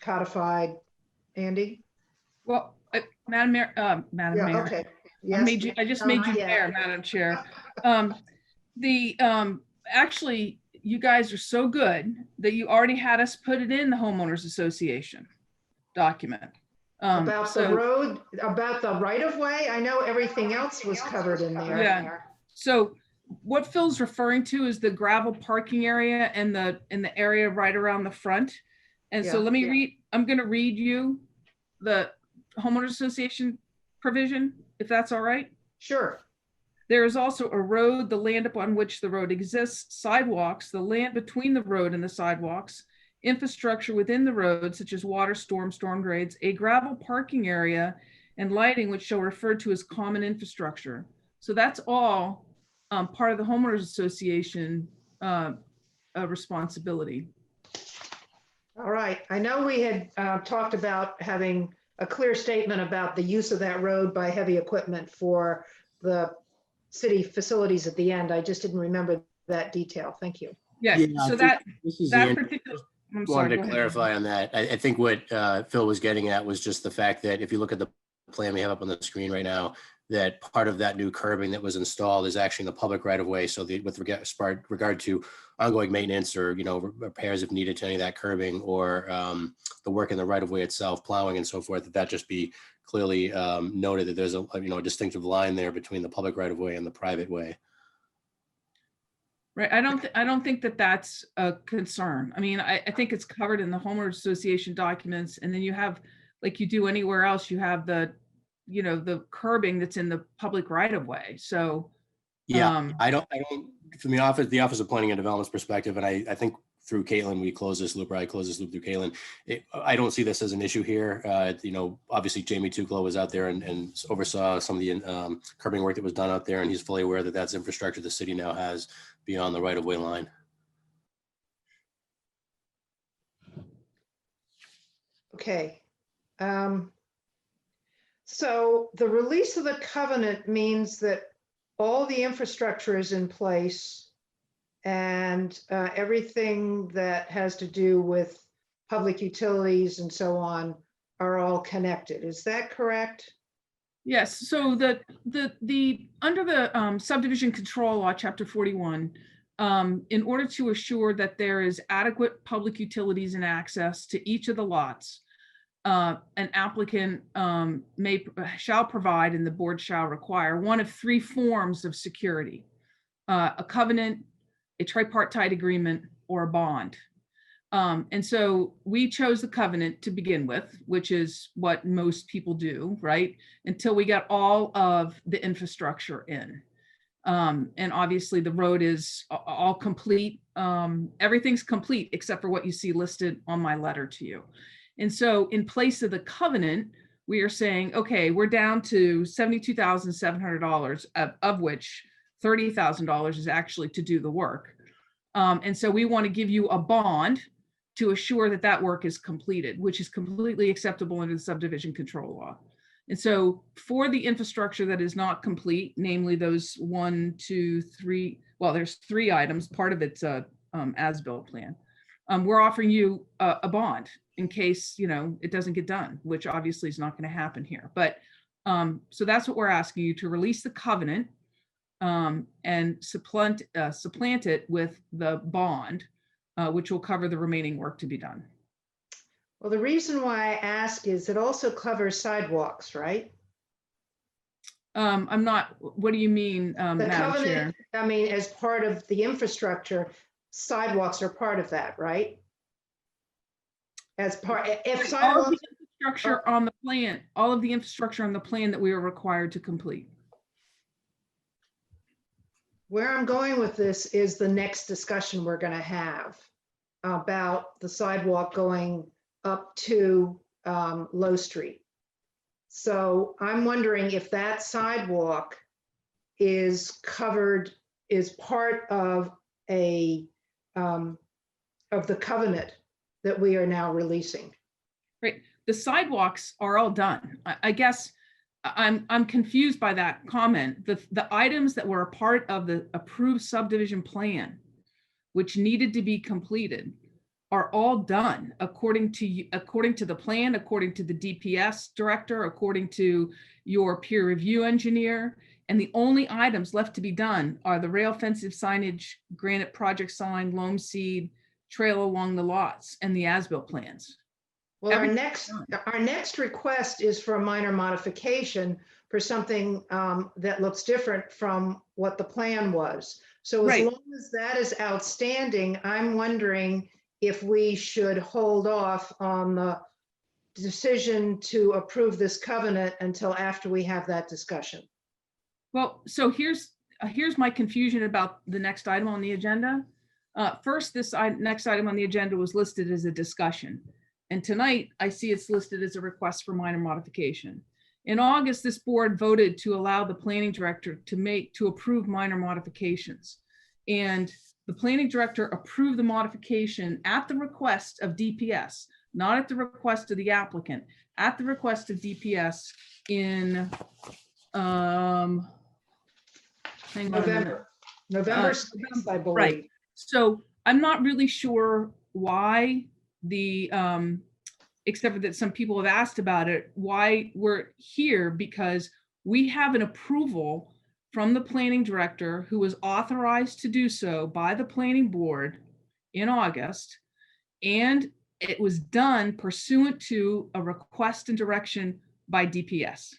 A: codified, Andy?
L: Well, Madam Mayor,
A: Yeah, okay. Yes.
L: I just made you mayor, Madam Chair. Actually, you guys are so good that you already had us put it in the homeowners association document.
A: About the road, about the right of way? I know everything else was covered in there.
L: Yeah. So what Phil's referring to is the gravel parking area and the area right around the front. And so
A: Yeah.
L: let me read, I'm going to read you the homeowners association provision, if that's all right.
A: Sure.
L: There is also a road, the land upon which the road exists, sidewalks, the land between the road and the sidewalks, infrastructure within the road, such as water, storm drains, a gravel parking area, and lighting, which shall refer to as common infrastructure. So that's all part of the homeowners association responsibility.
A: All right. I know we had talked about having a clear statement about the use of that road by heavy equipment for the city facilities at the end. I just didn't remember that detail. Thank you.
L: Yeah, so that particular, I'm sorry,
B: Wanted
L: go
B: to
L: ahead.
B: clarify on that. I think what Phil was getting at was just the fact that if you look at the plan we have up on the screen right now, that part of that new curbing that was installed is actually in the public right of way. So with regard to ongoing maintenance or, repairs if needed to any of that curbing or the work in the right of way itself, plowing and so forth, that just be clearly noted that there's a distinctive line there between the public right of way and the private way.
L: Right. I don't think that that's a concern. I mean, I think it's covered in the homeowners association documents, and then you have, like you do anywhere else, you have the curbing that's in the public right of way. So
B: yeah, I don't from the office of planning and development's perspective, and I think through Caitlin, we close this loop, or I close this loop through Caitlin. I don't see this as an issue here. Obviously Jamie Tuklo was out there and oversaw some of the curbing work that was done out there, and he's fully aware that that's infrastructure the city now has beyond the right of way line.
A: Okay. So the release of the covenant means that all the infrastructure is in place and everything that has to do with public utilities and so on are all connected. Is that correct?
L: yes, so the under the subdivision control law, chapter 41, in order to assure that there is adequate public utilities and access to each of the lots, an applicant shall provide, and the board shall require, one of three forms of security: a covenant, a tripartite agreement, or a bond. And so we chose the covenant to begin with, which is what most people do, right? Until we got all of the infrastructure in. And obviously the road is all complete. Everything's complete except for what you see listed on my letter to you. And so in place of the covenant, we are saying, okay, we're down to $72,700, of which $30,000 is actually to do the work. And so we want to give you a bond to assure that that work is completed, which is completely acceptable under the subdivision control law. And so for the infrastructure that is not complete, namely those 1, 2, 3, well, there's 3 items, part of it's a as-built plan. We're offering you a bond in case, you know, it doesn't get done, which obviously is not going to happen here. But so that's what we're asking you to release the covenant and supplant it with the bond, which will cover the remaining work to be done.
A: Well, the reason why I ask is it also covers sidewalks, right?
L: I'm not, what do you mean,
A: The
L: Madam Chair?
A: covenant, I mean, as part of the infrastructure, sidewalks are part of that, right? As part, if
L: All of
A: sidewalks,
L: the infrastructure on the plan, all of the infrastructure on the plan that we are required to complete.
A: where I'm going with this is the next discussion we're going to have about the sidewalk going up to Low Street. So I'm wondering if that sidewalk is covered, is part of a of the covenant that we are now releasing.
L: Right, the sidewalks are all done. I guess I'm confused by that comment. The items that were a part of the approved subdivision plan, which needed to be completed, are all done according to the plan, according to the DPS director, according to your peer review engineer. And the only items left to be done are the rail fencing signage, granite project sign, loam seed, trail along the lots, and the as-built plans.
A: Well, our
L: Everything's
A: next request is for a minor modification for something that looks different from what the plan was. So as
L: Right.
A: long as that is outstanding, I'm wondering if we should hold off on the decision to approve this covenant until after we have that discussion.
L: Well, so here's my confusion about the next item on the agenda. First, this next item on the agenda was listed as a discussion. And tonight I see it's listed as a request for minor modification. In August, this board voted to allow the planning director to approve minor modifications. And the planning director approved the modification at the request of DPS, not at the request of the applicant, at the request of DPS in, hang on a minute.
A: November 6th, I believe.
L: Right. So I'm not really sure why except for that some people have asked about it, why we're here, because we have an approval from the planning director who was authorized to do so by the planning board in August. And it was done pursuant to a request and direction by DPS.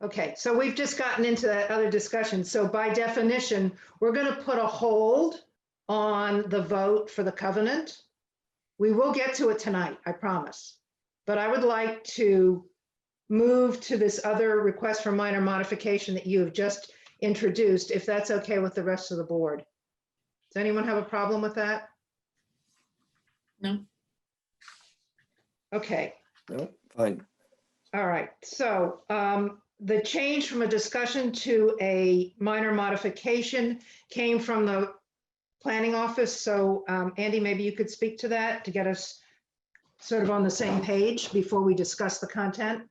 A: Okay, so we've just gotten into that other discussion. So by definition, we're going to put a hold on the vote for the covenant. We will get to it tonight, I promise. But I would like to move to this other request for minor modification that you have just introduced, if that's okay with the rest of the board. Does anyone have a problem with that?
F: No.
A: Okay.
I: No, fine.
A: All right, so the change from a discussion to a minor modification came from the planning office. So Andy, maybe you could speak to that to get us sort of on the same page before we discuss the content.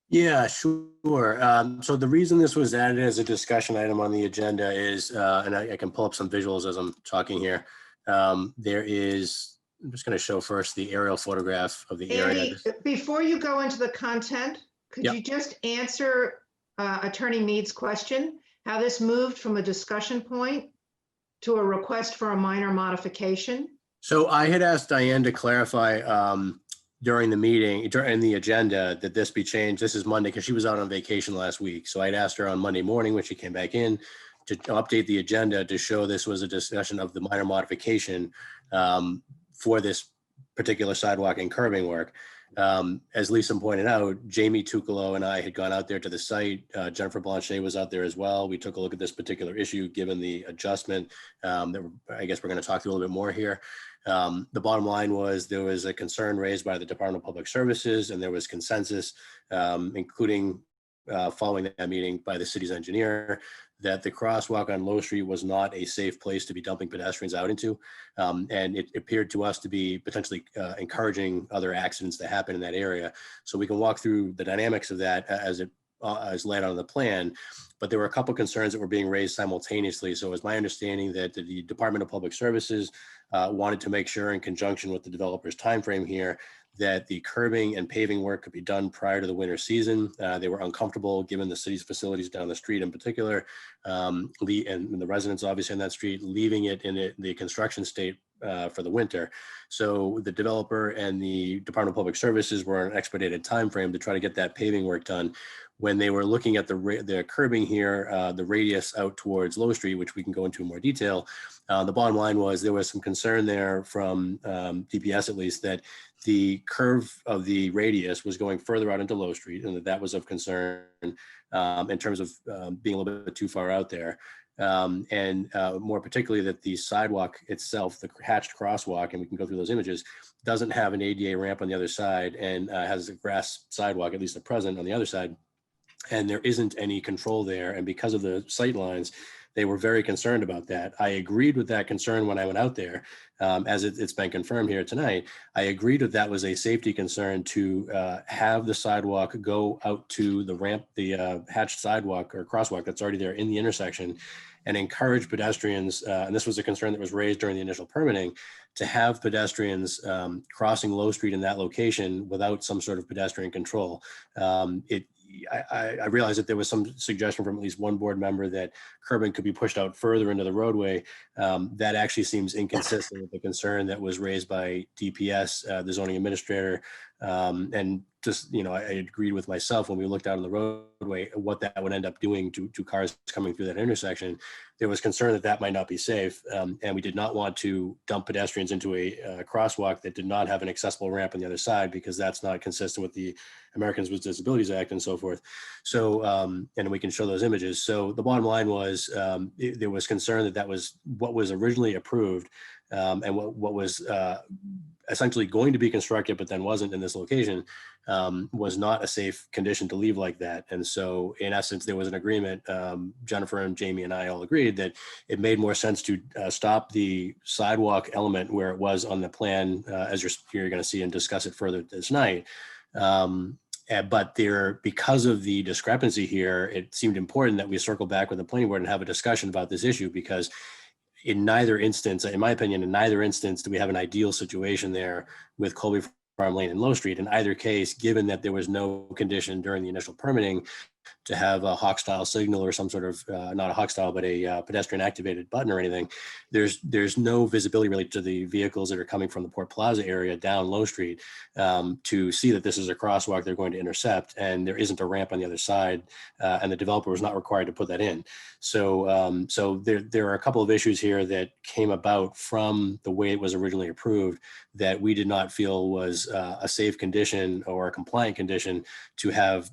B: Yeah, sure. So the reason this was added as a discussion item on the agenda is, and I can pull up some visuals as I'm talking here. There is, I'm just going to show first the aerial photograph of the area.
A: Andy, before you go into the content, could
B: Yep.
A: you just answer Attorney Mead's question, how this moved from a discussion point to a request for a minor modification?
B: So I had asked Diane to clarify during the meeting, during the agenda, that this be changed. This is Monday because she was out on vacation last week. So I'd asked her on Monday morning when she came back in to update the agenda to show this was a discussion of the minor modification for this particular sidewalk and curbing work. As Lisa pointed out, Jamie Tucolo and I had gone out there to the site. Jennifer Blanchet was out there as well. We took a look at this particular issue, given the adjustment that I guess we're going to talk through a little bit more here. The bottom line was there was a concern raised by the Department of Public Services, and there was consensus, including following that meeting by the city's engineer that the crosswalk on Low Street was not a safe place to be dumping pedestrians out into. And it appeared to us to be potentially encouraging other accidents to happen in that area. So we can walk through the dynamics of that as it is laid out on the plan. But there were a couple concerns that were being raised simultaneously. So it was my understanding that the Department of Public Services wanted to make sure, in conjunction with the developer's timeframe here, that the curbing and paving work could be done prior to the winter season. They were uncomfortable, given the city's facilities down the street in particular, and the residents obviously on that street, leaving it in the construction state for the winter. So the developer and the Department of Public Services were on an expedited timeframe to try to get that paving work done. When they were looking at the curbing here, the radius out towards Low Street, which we can go into in more detail, the bottom line was there was some concern there from DPS, at least, that the curve of the radius was going further out into Low Street, and that was of concern in terms of being a little bit too far out there. And more particularly that the sidewalk itself, the hatched crosswalk, and we can go through those images, doesn't have an ADA ramp on the other side and has a grass sidewalk, at least at present, on the other side. And there isn't any control there. And because of the sight lines, they were very concerned about that. I agreed with that concern when I went out there, as it's been confirmed here tonight. I agreed that that was a safety concern to have the sidewalk go out to the ramp, the hatched sidewalk or crosswalk that's already there in the intersection, and encourage pedestrians, and this was a concern that was raised during the initial permitting, to have pedestrians crossing Low Street in that location without some sort of pedestrian control. I realized that there was some suggestion from at least one board member that curbing could be pushed out further into the roadway. That actually seems inconsistent with the concern that was raised by DPS, the zoning administrator. And just, I agreed with myself when we looked out on the roadway, what that would end up doing to cars coming through that intersection. There was concern that that might not be safe. And we did not want to dump pedestrians into a crosswalk that did not have an accessible ramp on the other side, because that's not consistent with the Americans with Disabilities Act and so forth. So, and we can show those images. So the bottom line was there was concern that that was what was originally approved, and what was essentially going to be constructed, but then wasn't in this location, was not a safe condition to leave like that. And so in essence, there was an agreement. Jennifer and Jamie and I all agreed that it made more sense to stop the sidewalk element where it was on the plan, as you're going to see and discuss it further this night. But because of the discrepancy here, it seemed important that we circle back with the planning board and have a discussion about this issue, because in neither instance, in my opinion, do we have an ideal situation there with Colby Farm Lane and Low Street. In either case, given that there was no condition during the initial permitting to have a Hawk style signal or some sort of, not a Hawk style, but a pedestrian activated button or anything, there's no visibility really to the vehicles that are coming from the Port Plaza area down Low Street to see that this is a crosswalk they're going to intercept, and there isn't a ramp on the other side, and the developer was not required to put that in. So, so there are a couple of issues here that came about from the way it was originally approved that we did not feel was a safe condition or a compliant condition to have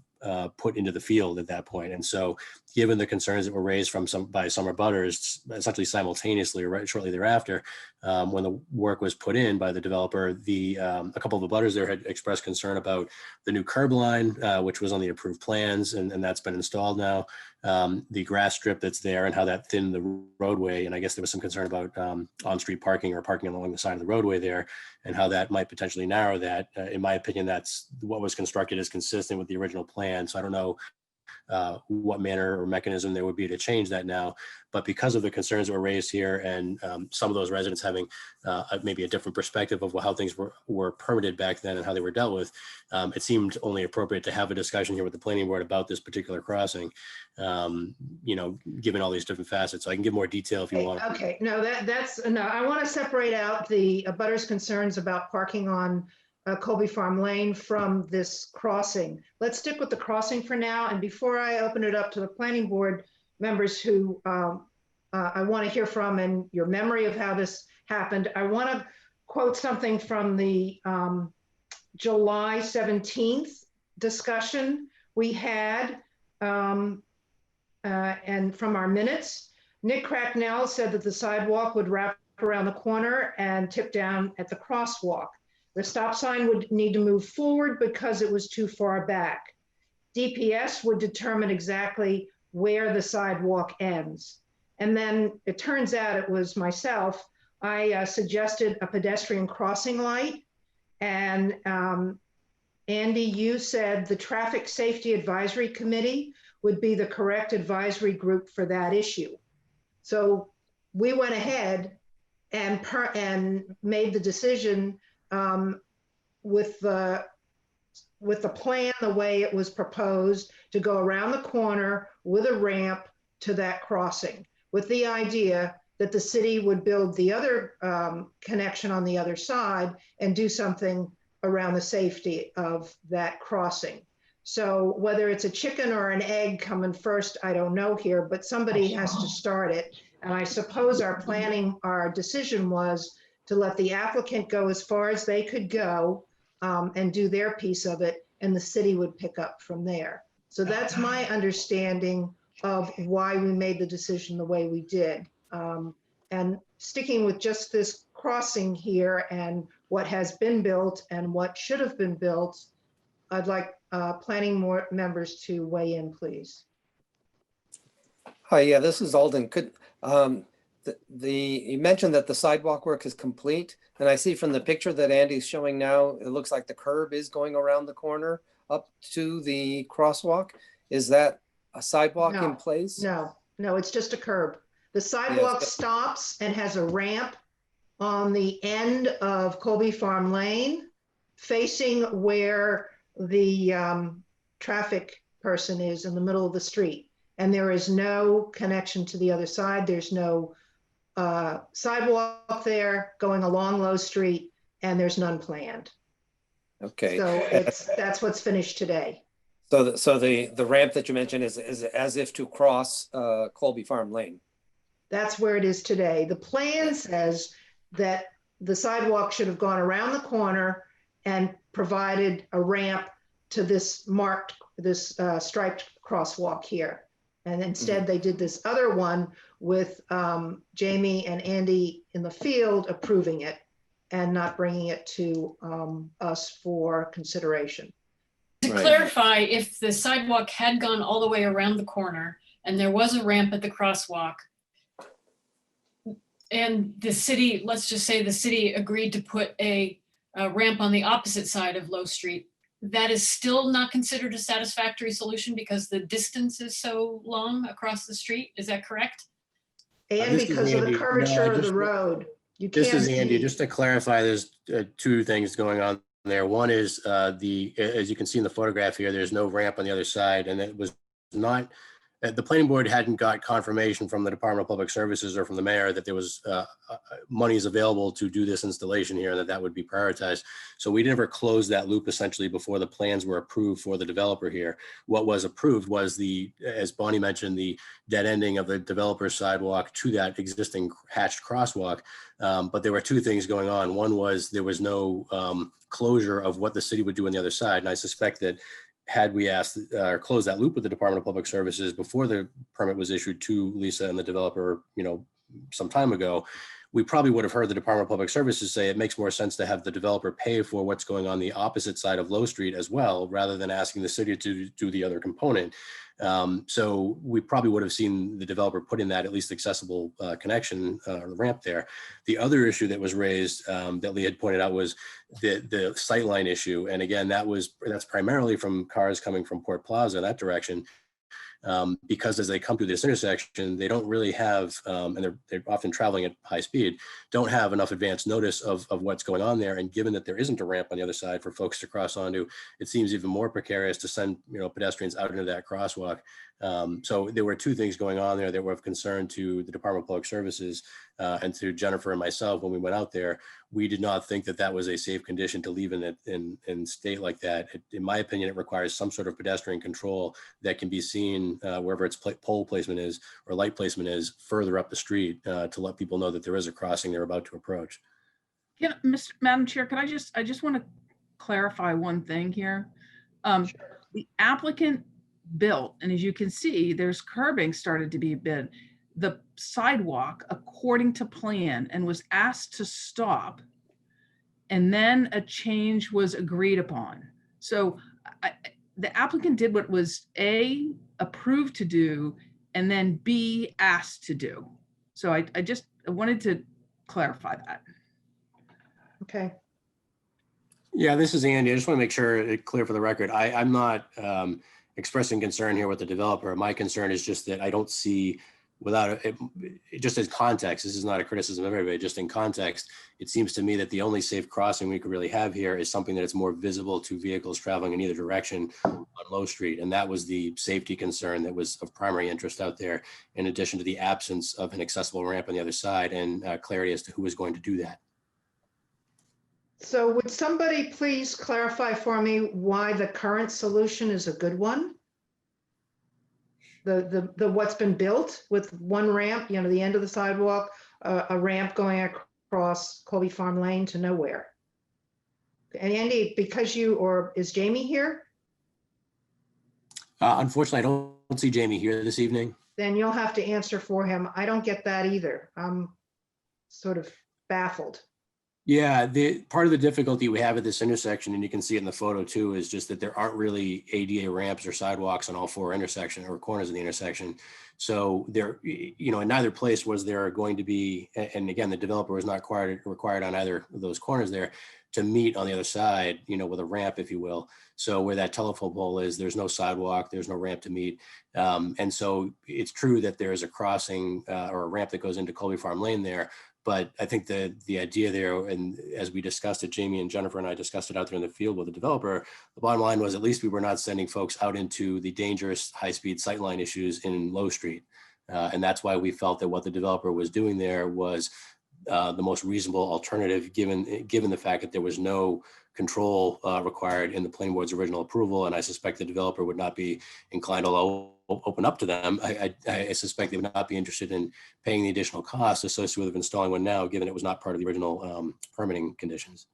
B: put into the field at that point. And so given the concerns that were raised by some abutters, essentially simultaneously or right shortly thereafter, when the work was put in by the developer, a couple of abutters there had expressed concern about the new curb line, which was on the approved plans, and that's been installed now. The grass strip that's there and how that thinned the roadway. And I guess there was some concern about on-street parking or parking along the side of the roadway there, and how that might potentially narrow that. In my opinion, that's what was constructed is consistent with the original plan. So I don't know what manner or mechanism there would be to change that now. But because of the concerns that were raised here, and some of those residents having maybe a different perspective of how things were permitted back then and how they were dealt with, it seemed only appropriate to have a discussion here with the planning board about this particular crossing, given all these different facets. So I can give more detail if you want.
A: Okay, no, no, I want to separate out the abutters' concerns about parking on Colby Farm Lane from this crossing. Let's stick with the crossing for now. And before I open it up to the planning board members who I want to hear from and your memory of how this happened, I want to quote something from the July 17th discussion we had, and from our minutes. Nick Cracknell said that the sidewalk would wrap around the corner and tip down at the crosswalk. The stop sign would need to move forward because it was too far back. DPS would determine exactly where the sidewalk ends. And then it turns out it was myself. I suggested a pedestrian crossing light. And Andy, you said the Traffic Safety Advisory Committee would be the correct advisory group for that issue. So we went ahead and made the decision with the plan, the way it was proposed, to go around the corner with a ramp to that crossing, with the idea that the city would build the other connection on the other side and do something around the safety of that crossing. So whether it's a chicken or an egg coming first, I don't know here, but somebody has to start it. And I suppose our decision was to let the applicant go as far as they could go and do their piece of it, and the city would pick up from there. So that's my understanding of why we made the decision the way we did. And sticking with just this crossing here and what has been built and what should have been built, I'd like planning members to weigh in, please.
I: Hi, yeah, this is Alden. You mentioned that the sidewalk work is complete, and I see from the picture that Andy's showing now, it looks like the curb is going around the corner up to the crosswalk. Is that a sidewalk in place?
A: No, it's just a curb. The sidewalk stops and has a ramp on the end of Colby Farm Lane, facing where the traffic person is in the middle of the street. And there is no connection to the other side. There's no sidewalk there going along Low Street, and there's none planned.
I: Okay.
A: So that's what's finished today.
I: So the ramp that you mentioned is as if to cross Colby Farm Lane.
A: That's where it is today. The plan says that the sidewalk should have gone around the corner and provided a ramp to this striped crosswalk here. And instead they did this other one with Jamie and Andy in the field approving it and not bringing it to us for consideration.
F: To clarify, if the sidewalk had gone all the way around the corner and there was a ramp at the crosswalk, and the city, let's just say the city agreed to put a ramp on the opposite side of Low Street, that is still not considered a satisfactory solution because the distance is so long across the street. Is that correct?
A: And because of the curvature of the road.
B: This is Andy. Just to clarify, there's two things going on there. One is as you can see in the photograph here, there's no ramp on the other side, and it was not, the planning board hadn't got confirmation from the Department of Public Services or from the mayor that there was monies available to do this installation here and that would be prioritized. So we never closed that loop essentially before the plans were approved for the developer here. What was approved was as Bonnie mentioned, the dead ending of the developer's sidewalk to that existing hatched crosswalk. But there were two things going on. One was there was no closure of what the city would do on the other side. And I suspect that had we asked or closed that loop with the Department of Public Services before the permit was issued to Lisa and the developer, some time ago, we probably would have heard the Department of Public Services say it makes more sense to have the developer pay for what's going on the opposite side of Low Street as well, rather than asking the city to do the other component. So we probably would have seen the developer put in that at least accessible connection or ramp there. The other issue that was raised that Lee had pointed out was the sightline issue. And again, that's primarily from cars coming from Port Plaza in that direction. Because as they come through this intersection, they don't really have, and they're often traveling at high speed, don't have enough advance notice of what's going on there. And given that there isn't a ramp on the other side for folks to cross onto, it seems even more precarious to send pedestrians out into that crosswalk. So there were two things going on there that were of concern to the Department of Public Services and to Jennifer and myself when we went out there. We did not think that that was a safe condition to leave in state like that. In my opinion, it requires some sort of pedestrian control that can be seen wherever its pole placement is or light placement is further up the street to let people know that there is a crossing they're about to approach.
L: Madam Chair, I just want to clarify one thing here. The applicant built, and as you can see, there's curbing started to be bid, the sidewalk according to plan, and was asked to stop, and then a change was agreed upon. So the applicant did what was A, approved to do, and then B, asked to do. So I wanted to clarify that.
A: Okay.
B: Yeah, this is Andy. I just want to make sure it's clear for the record. I'm not expressing concern here with the developer. My concern is just that I don't see, without it, just as context, this is not a criticism of everybody, just in context, it seems to me that the only safe crossing we could really have here is something that is more visible to vehicles traveling in either direction on Low Street. And that was the safety concern that was of primary interest out there, in addition to the absence of an accessible ramp on the other side and clarity as to who is going to do that.
A: So would somebody please clarify for me why the current solution is a good one? The what's been built with one ramp, you know, the end of the sidewalk, a ramp going across Colby Farm Lane to nowhere. And Andy, because is Jamie here?
B: Unfortunately, I don't see Jamie here this evening.
A: Then you'll have to answer for him. I don't get that either. I'm sort of baffled.
B: Yeah, the part of the difficulty we have at this intersection, and you can see it in the photo too, is just that there aren't really ADA ramps or sidewalks on all four intersections or corners of the intersection. So there, you know, in neither place was there going to be, and again, the developer was not required on either of those corners there to meet on the other side, you know, with a ramp, if you will. So where that telephone pole is, there's no sidewalk, there's no ramp to meet. And so it's true that there is a crossing or a ramp that goes into Colby Farm Lane there. But I think the idea there, and as we discussed it, Jamie and Jennifer and I discussed it out there in the field with the developer, the bottom line was at least we were not sending folks out into the dangerous high-speed sightline issues in Low Street. And that's why we felt that what the developer was doing there was the most reasonable alternative, given the fact that there was no control required in the planning board's original approval. And I suspect the developer would not be inclined, although open up to them. I suspect they would not be interested in paying the additional costs associated with installing one now, given it was not part of the original permitting conditions.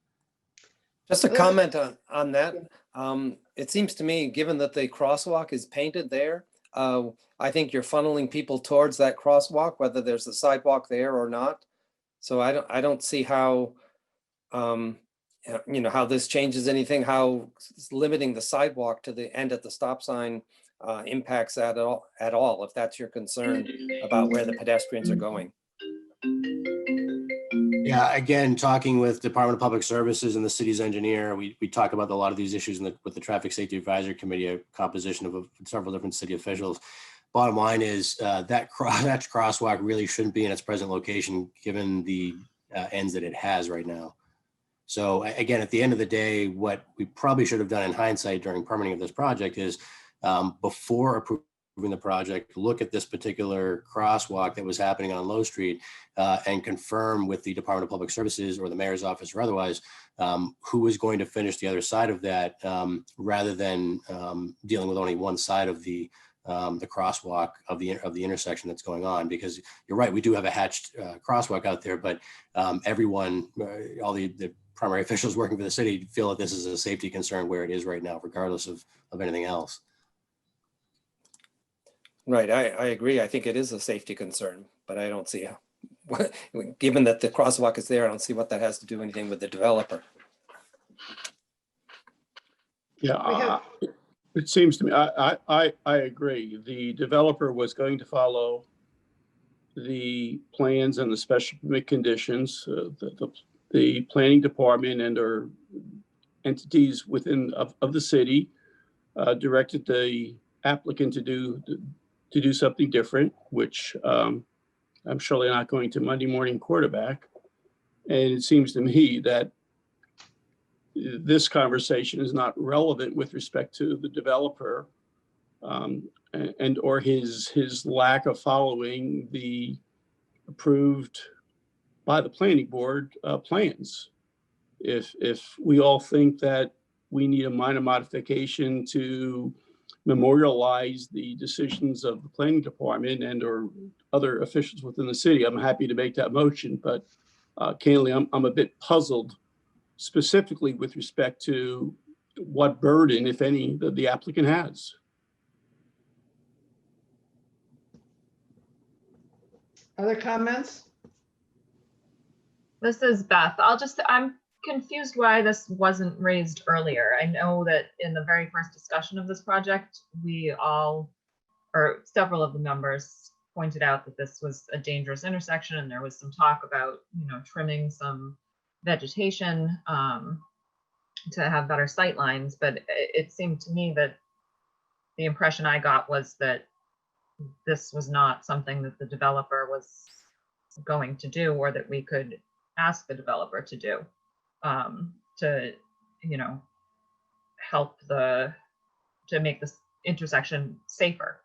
I: Just a comment on that. It seems to me, given that the crosswalk is painted there, I think you're funneling people towards that crosswalk, whether there's a sidewalk there or not. So I don't see how, you know, how this changes anything, how limiting the sidewalk to the end at the stop sign impacts that at all, if that's your concern about where the pedestrians are going.
B: Yeah, again, talking with Department of Public Services and the city's engineer, we talk about a lot of these issues with the Traffic Safety Advisory Committee, a composition of several different city officials. Bottom line is that crosswalk really shouldn't be in its present location, given the ends that it has right now. So again, at the end of the day, what we probably should have done in hindsight during permitting of this project is before approving the project, look at this particular crosswalk that was happening on Low Street and confirm with the Department of Public Services or the mayor's office or otherwise who is going to finish the other side of that, rather than dealing with only one side of the crosswalk of the intersection that's going on. Because you're right, we do have a hatched crosswalk out there, but everyone, all the primary officials working for the city feel that this is a safety concern where it is right now, regardless of anything else.
I: Right, I agree. I think it is a safety concern, but I don't see how, given that the crosswalk is there, I don't see what that has to do anything with the developer.
C: Yeah, it seems to me, I agree. The developer was going to follow the plans and the special permit conditions. The planning department and or entities within of the city directed the applicant to do something different, which I'm surely not going to Monday morning quarterback. And it seems to me that this conversation is not relevant with respect to the developer and or his lack of following the approved by the planning board plans. If we all think that we need a minor modification to memorialize the decisions of the planning department and or other officials within the city, I'm happy to make that motion. But candidly, I'm a bit puzzled specifically with respect to what burden, if any, that the applicant has.
A: Other comments?
J: This is Beth. I'm confused why this wasn't raised earlier. I know that in the very first discussion of this project, we all, or several of the members pointed out that this was a dangerous intersection and there was some talk about, trimming some vegetation to have better sight lines. But it seemed to me that the impression I got was that this was not something that the developer was going to do, or that we could ask the developer to do, to, help to make this intersection safer.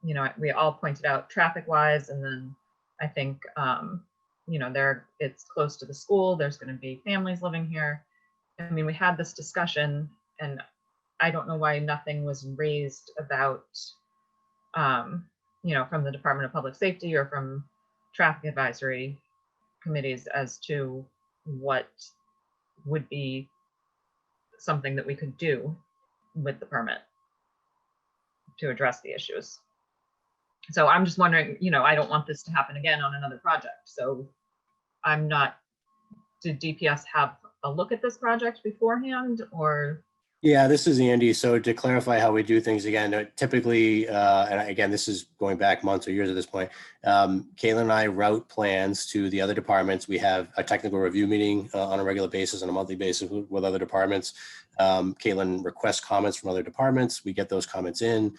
J: We all pointed out traffic wise, and then I think, it's close to the school. There's going to be families living here. I mean, we had this discussion, and I don't know why nothing was raised about, from the Department of Public Safety or from traffic advisory committees as to what would be something that we could do with the permit to address the issues. So I'm just wondering, I don't want this to happen again on another project. So did DPS have a look at this project beforehand, or?
B: Yeah, this is Andy. So to clarify how we do things again, typically, and again, this is going back months or years at this point, Caitlin and I route plans to the other departments. We have a technical review meeting on a regular basis, on a monthly basis with other departments. Caitlin requests comments from other departments. We get those comments in.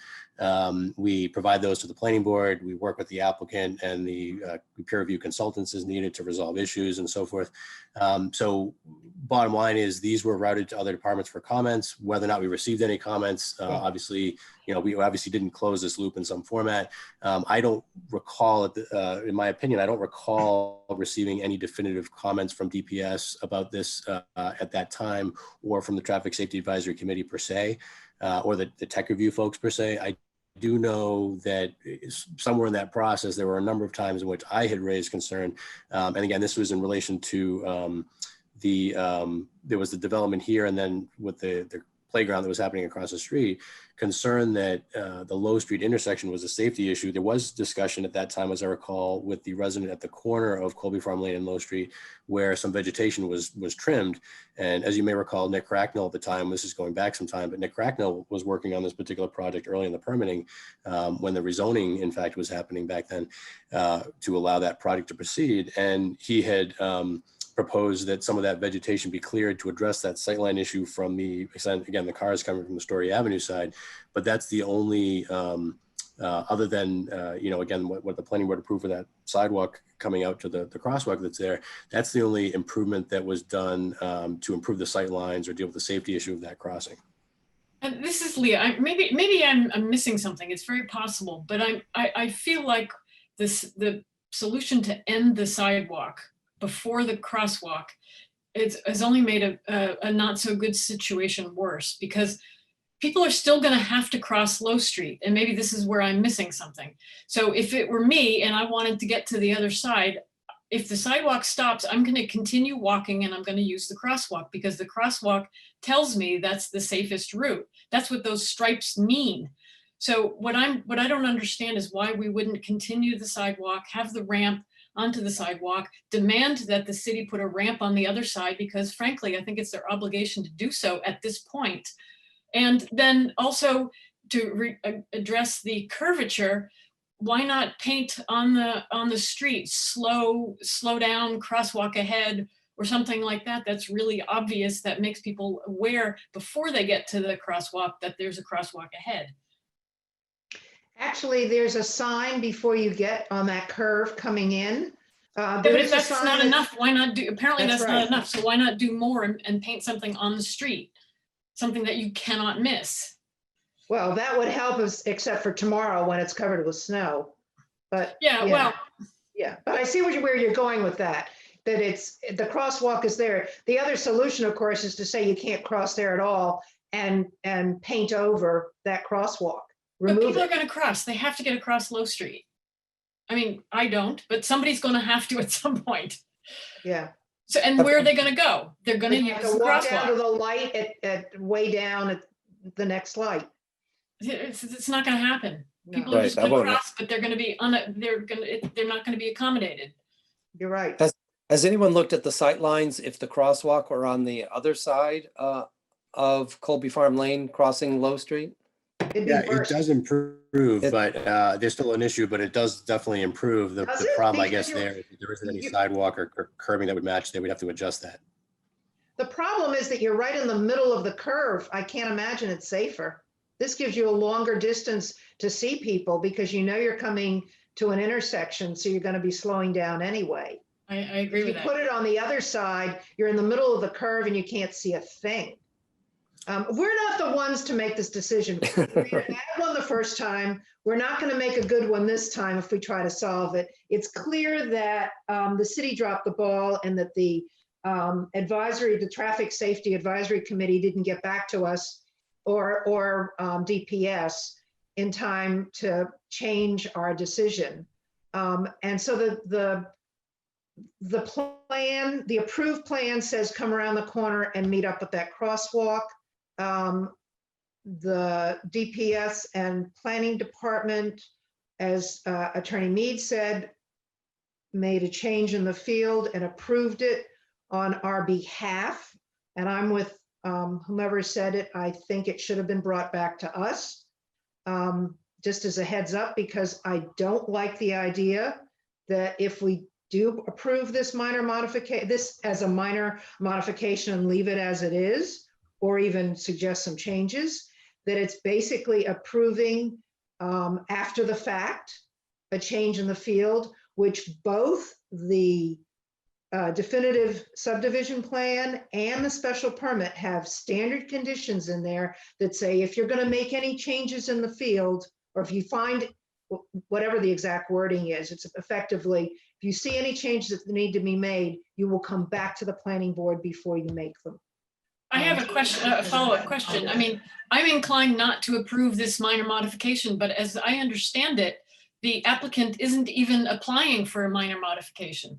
B: We provide those to the planning board. We work with the applicant and the peer review consultants as needed to resolve issues and so forth. So bottom line is these were routed to other departments for comments. Whether or not we received any comments, obviously, we obviously didn't close this loop in some format. I don't recall, in my opinion, I don't recall receiving any definitive comments from DPS about this at that time, or from the Traffic Safety Advisory Committee per se, or the tech review folks per se. I do know that somewhere in that process, there were a number of times in which I had raised concern. And again, this was in relation to there was the development here, and then with the playground that was happening across the street, concern that the Low Street intersection was a safety issue. There was discussion at that time, as I recall, with the resident at the corner of Colby Farm Lane and Low Street, where some vegetation was trimmed. And as you may recall, Nick Cracknell at the time, this is going back some time, but Nick Cracknell was working on this particular project early in the permitting when the rezoning, in fact, was happening back then to allow that project to proceed. And he had proposed that some of that vegetation be cleared to address that sightline issue from the cars coming from the Story Avenue side. But that's the only, other than, again, what the planning board approved for that sidewalk coming out to the crosswalk that's there, that's the only improvement that was done to improve the sight lines or deal with the safety issue of that crossing.
F: And this is Leah. Maybe I'm missing something. It's very possible, but I feel like the solution to end the sidewalk before the crosswalk has only made a not so good situation worse, because people are still going to have to cross Low Street. And maybe this is where I'm missing something. So if it were me and I wanted to get to the other side, if the sidewalk stops, I'm going to continue walking and I'm going to use the crosswalk, because the crosswalk tells me that's the safest route. That's what those stripes mean. So what I don't understand is why we wouldn't continue the sidewalk, have the ramp onto the sidewalk, demand that the city put a ramp on the other side, because frankly, I think it's their obligation to do so at this point. And then also to address the curvature, why not paint on the street, slow down, crosswalk ahead, or something like that that's really obvious, that makes people aware before they get to the crosswalk that there's a crosswalk ahead.
A: Actually, there's a sign before you get on that curve coming in.
F: But if that's not enough, why not do, apparently that's
A: right.
F: not enough, so why not do more and paint something on the street? Something that you cannot miss.
A: Well, that would help us, except for tomorrow when it's covered with snow. But
F: well,
A: but I see where you're going with that. That it's the crosswalk is there. The other solution, of course, is to say you can't cross there at all and paint over that crosswalk.
F: But people are going to cross. They have to get across Low Street. I mean, I don't, but somebody's going to have to at some point.
A: Yeah.
F: So, and where are they going to go? They're going to use the
A: walk down to
F: crosswalk.
A: the light at way down at the next light.
F: It's not going to happen.
A: No.
F: People are
I: Right,
F: just
I: that
F: going to
I: won't
F: cross, but they're going to be they're not going to be accommodated.
A: You're right.
I: Has anyone looked at the sight lines if the crosswalk were on the other side of Colby Farm Lane crossing Low Street?
A: It'd be
B: Yeah, it
A: worse.
B: does improve,
I: It-
B: but there's still an issue, but it does definitely improve.
A: Does
B: The
A: it?
B: problem, I
A: Because
B: guess, there, if there isn't any
A: you-
B: sidewalk or curbing that would match, they would have to adjust that.
A: The problem is that you're right in the middle of the curve. I can't imagine it's safer. This gives you a longer distance to see people because you know you're coming to an intersection, so you're going to be slowing down anyway.
F: I agree
A: If you
F: with
A: put
F: that.
A: it on the other side, you're in the middle of the curve and you can't see a thing. We're not the ones to make this decision. We had a bad one the first time. We're not going to make a good one this time if we try to solve it. It's clear that the city dropped the ball and that the the Traffic Safety Advisory Committee didn't get back to us or DPS in time to change our decision. And so the plan, the approved plan says come around the corner and meet up at that crosswalk. The DPS and Planning Department, as Attorney Mead said, made a change in the field and approved it on our behalf. And I'm with whomever said it. I think it should have been brought back to us. Just as a heads up, because I don't like the idea that if we do approve this minor modification, this as a minor modification and leave it as it is, or even suggest some changes, that it's basically approving after the fact, a change in the field, which both the definitive subdivision plan and the special permit have standard conditions in there that say if you're going to make any changes in the field, or if you find whatever the exact wording is, it's effectively, if you see any changes that need to be made, you will come back to the planning board before you make them.
F: I have a question, a follow-up question. I mean, I'm inclined not to approve this minor modification, but as I understand it, the applicant isn't even applying for a minor modification.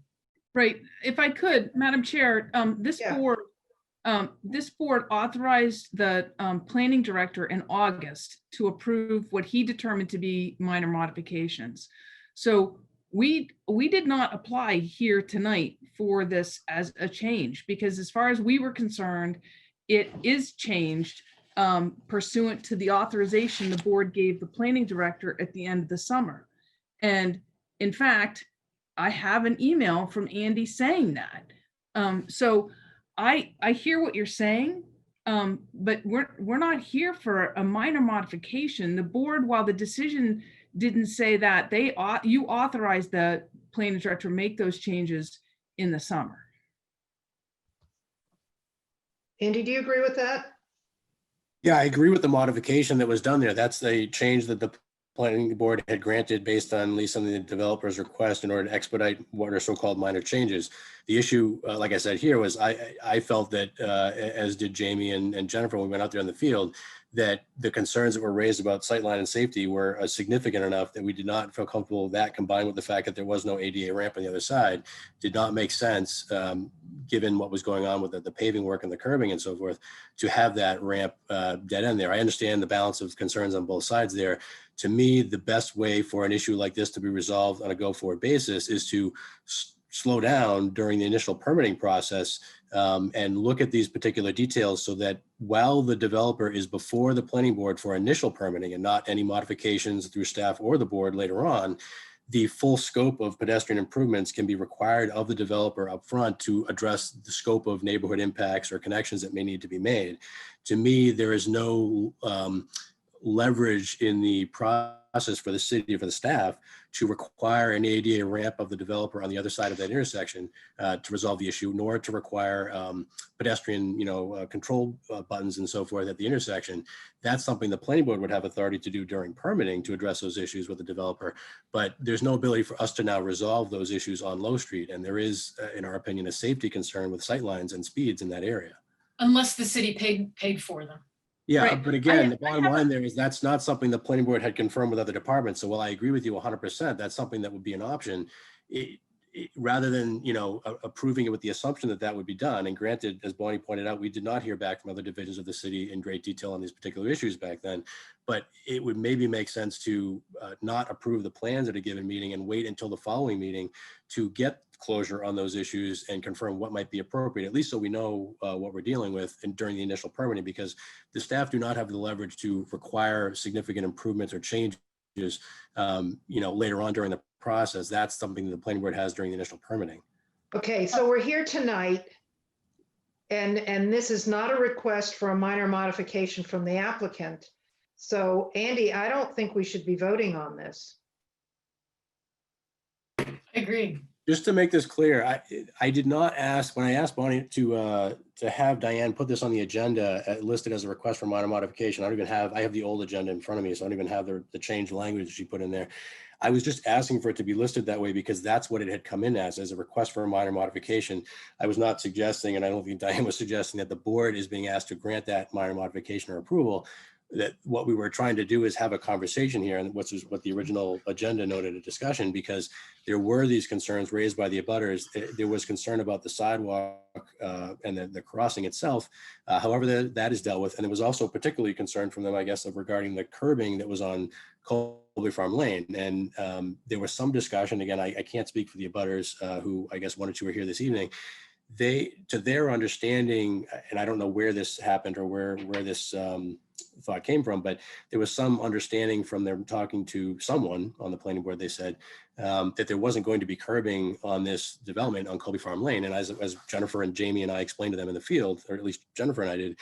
L: Right. If I could, Madam Chair, this
A: Yeah.
L: board authorized the planning director in August to approve what he determined to be minor modifications. So we did not apply here tonight for this as a change, because as far as we were concerned, it is changed pursuant to the authorization the board gave the planning director at the end of the summer. And in fact, I have an email from Andy saying that. So I hear what you're saying, but we're not here for a minor modification. The board, while the decision didn't say that, you authorized the planning director to make those changes in the summer.
A: Andy, do you agree with that?
B: Yeah, I agree with the modification that was done there. That's the change that the planning board had granted based on at least some of the developer's request in order to expedite what are so-called minor changes. The issue, like I said here, was I felt that, as did Jamie and Jennifer when we went out there in the field, that the concerns that were raised about sightline and safety were significant enough that we did not feel comfortable with that, combined with the fact that there was no ADA ramp on the other side, did not make sense, given what was going on with the paving work and the curbing and so forth, to have that ramp dead end there. I understand the balance of concerns on both sides there. To me, the best way for an issue like this to be resolved on a go-forward basis is to slow down during the initial permitting process and look at these particular details so that while the developer is before the planning board for initial permitting and not any modifications through staff or the board later on, the full scope of pedestrian improvements can be required of the developer up front to address the scope of neighborhood impacts or connections that may need to be made. To me, there is no leverage in the process for the city or for the staff to require an ADA ramp of the developer on the other side of that intersection to resolve the issue, nor to require pedestrian, control buttons and so forth at the intersection. That's something the planning board would have authority to do during permitting to address those issues with the developer. But there's no ability for us to now resolve those issues on Low Street. And there is, in our opinion, a safety concern with sightlines and speeds in that area.
F: Unless the city paid for them.
B: Yeah,
L: Right.
B: but again, the bottom line there is that's not something the planning board had confirmed with other departments. So while I agree with you 100%, that's something that would be an option. Rather than, approving it with the assumption that that would be done. And granted, as Bonnie pointed out, we did not hear back from other divisions of the city in great detail on these particular issues back then. But it would maybe make sense to not approve the plans at a given meeting and wait until the following meeting to get closure on those issues and confirm what might be appropriate, at least so we know what we're dealing with during the initial permitting, because the staff do not have the leverage to require significant improvements or changes, later on during the process. That's something that the planning board has during the initial permitting.
A: Okay, so we're here tonight, and this is not a request for a minor modification from the applicant. So Andy, I don't think we should be voting on this.
F: Agreed.
B: Just to make this clear, I did not ask, when I asked Bonnie to have Diane put this on the agenda listed as a request for minor modification. I have the old agenda in front of me, so I don't even have the changed language that she put in there. I was just asking for it to be listed that way because that's what it had come in as a request for a minor modification. I was not suggesting, and I don't think Diane was suggesting, that the board is being asked to grant that minor modification or approval. That what we were trying to do is have a conversation here, and what the original agenda noted a discussion, because there were these concerns raised by the abutters. There was concern about the sidewalk and the crossing itself. However, that is dealt with. And there was also particularly concern from them, I guess, regarding the curbing that was on Colby Farm Lane. And there was some discussion, again, I can't speak for the abutters who I guess one or two are here this evening. To their understanding, and I don't know where this happened or where this thought came from, but there was some understanding from them talking to someone on the planning board. They said that there wasn't going to be curbing on this development on Colby Farm Lane. And as Jennifer and Jamie and I explained to them in the field, or at least Jennifer and I did,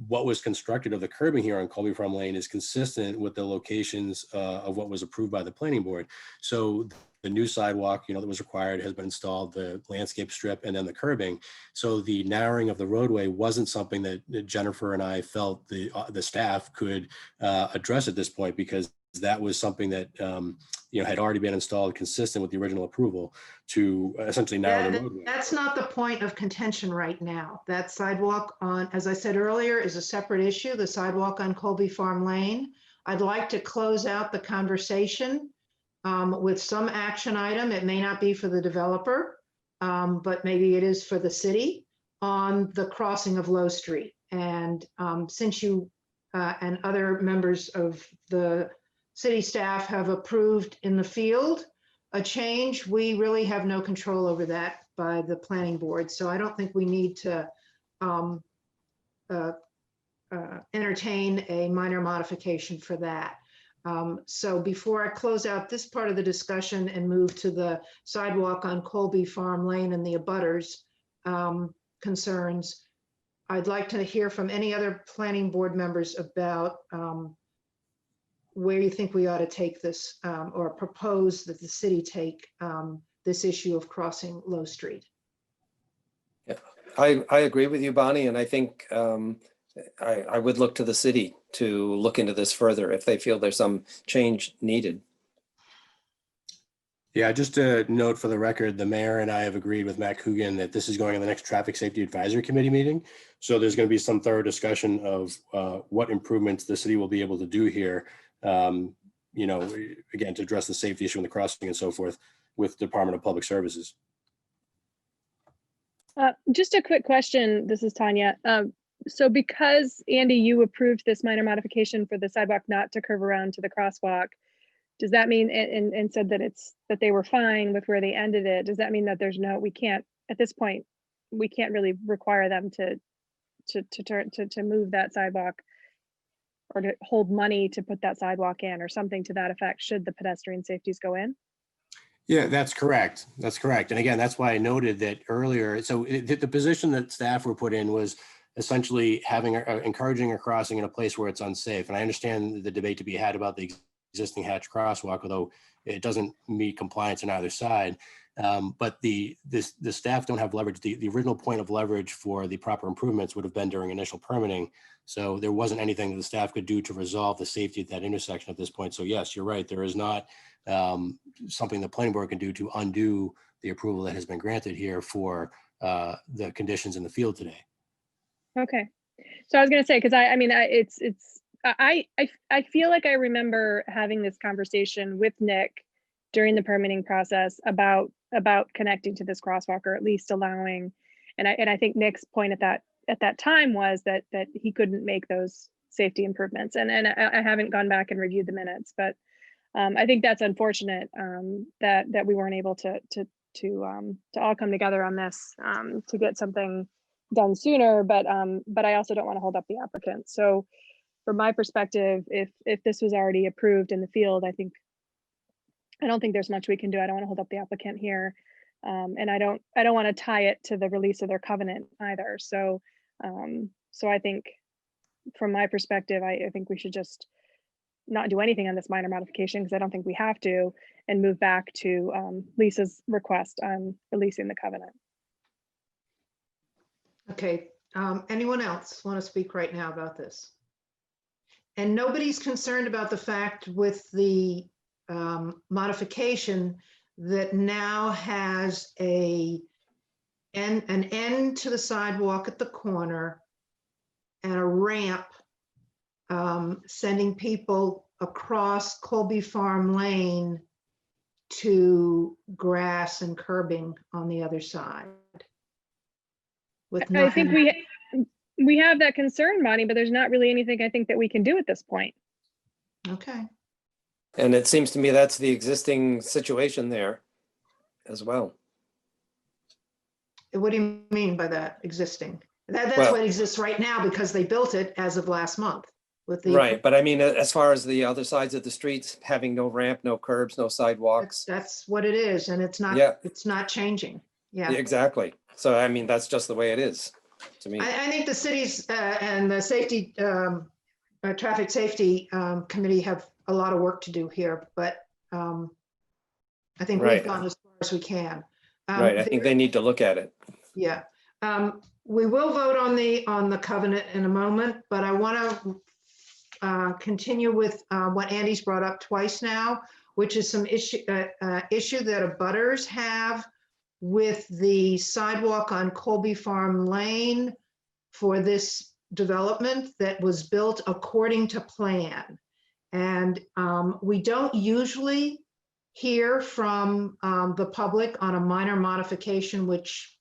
B: what was constructed of the curbing here on Colby Farm Lane is consistent with the locations of what was approved by the planning board. So the new sidewalk, that was required has been installed, the landscape strip, and then the curbing. So the narrowing of the roadway wasn't something that Jennifer and I felt the staff could address at this point, because that was something that had already been installed consistent with the original approval to essentially narrow the roadway.
A: That's not the point of contention right now. That sidewalk on, as I said earlier, is a separate issue, the sidewalk on Colby Farm Lane. I'd like to close out the conversation with some action item. It may not be for the developer, but maybe it is for the city, on the crossing of Low Street. And since you and other members of the city staff have approved in the field a change, we really have no control over that by the planning board. So I don't think we need to entertain a minor modification for that. So before I close out this part of the discussion and move to the sidewalk on Colby Farm Lane and the abutters concerns, I'd like to hear from any other planning board members about where you think we ought to take this or propose that the city take this issue of crossing Low Street.
I: Yeah, I agree with you, Bonnie, and I think I would look to the city to look into this further if they feel there's some change needed.
B: Yeah, just a note for the record, the mayor and I have agreed with Matt Coogan that this is going on the next Traffic Safety Advisory Committee meeting. So there's going to be some thorough discussion of what improvements the city will be able to do here, again, to address the safety issue in the crossing and so forth with Department of Public Services.
D: Just a quick question. This is Tanya. So because, Andy, you approved this minor modification for the sidewalk not to curve around to the crosswalk, does that mean, and said that they were fine with where they ended it, does that mean that we can't, at this point, we can't really require them to move that sidewalk or to hold money to put that sidewalk in or something to that effect, should the pedestrian safeties go in?
B: Yeah, that's correct. That's correct. And again, that's why I noted that earlier. So the position that staff were put in was essentially encouraging a crossing in a place where it's unsafe. And I understand the debate to be had about the existing hatch crosswalk, although it doesn't meet compliance on either side. But the staff don't have leverage. The original point of leverage for the proper improvements would have been during initial permitting. So there wasn't anything that the staff could do to resolve the safety at that intersection at this point. So yes, you're right. There is not something the planning board can do to undo the approval that has been granted here for the conditions in the field today.
D: Okay. So I was going to say, because I feel like I remember having this conversation with Nick during the permitting process about connecting to this crosswalk, or at least allowing, and I think Nick's point at that time was that he couldn't make those safety improvements, and I haven't gone back and reviewed the minutes, but I think that's unfortunate that we weren't able to to all come together on this to get something done sooner. But I also don't want to hold up the applicant. So from my perspective, if this was already approved in the field, I don't think there's much we can do. I don't want to hold up the applicant here. And I don't want to tie it to the release of their covenant either. So I think from my perspective, I think we should just not do anything on this minor modification because I don't think we have to, and move back to Lisa's request on releasing the covenant.
A: Okay, anyone else want to speak right now about this? And nobody's concerned about the fact with the modification that now has an end to the sidewalk at the corner and a ramp sending people across Colby Farm Lane to grass and curbing on the other side. With
D: I think
A: nothing.
D: we have that concern, Bonnie, but there's not really anything I think that we can do at this point.
A: Okay.
I: And it seems to me that's the existing situation there as well.
A: What do you mean by that, existing? That's
I: Well-
A: what exists right now because they built it as of last month with the.
I: Right, but I mean, as far as the other sides of the streets, having no ramp, no curbs, no sidewalks.
A: That's what it is, and it's not,
I: Yeah.
A: it's not changing. Yeah.
I: Exactly. So I mean, that's just the way it is to me.
A: I think the cities and the safety, traffic safety committee have a lot of work to do here, but I think we've
I: Right.
A: gone as far as we can.
I: Right, I think they need to look at it.
A: Yeah. We will vote on the covenant in a moment, but I want to continue with what Andy's brought up twice now, which is some issue that abutters have with the sidewalk on Colby Farm Lane for this development that was built according to plan. And we don't usually hear from the public on a minor modification, which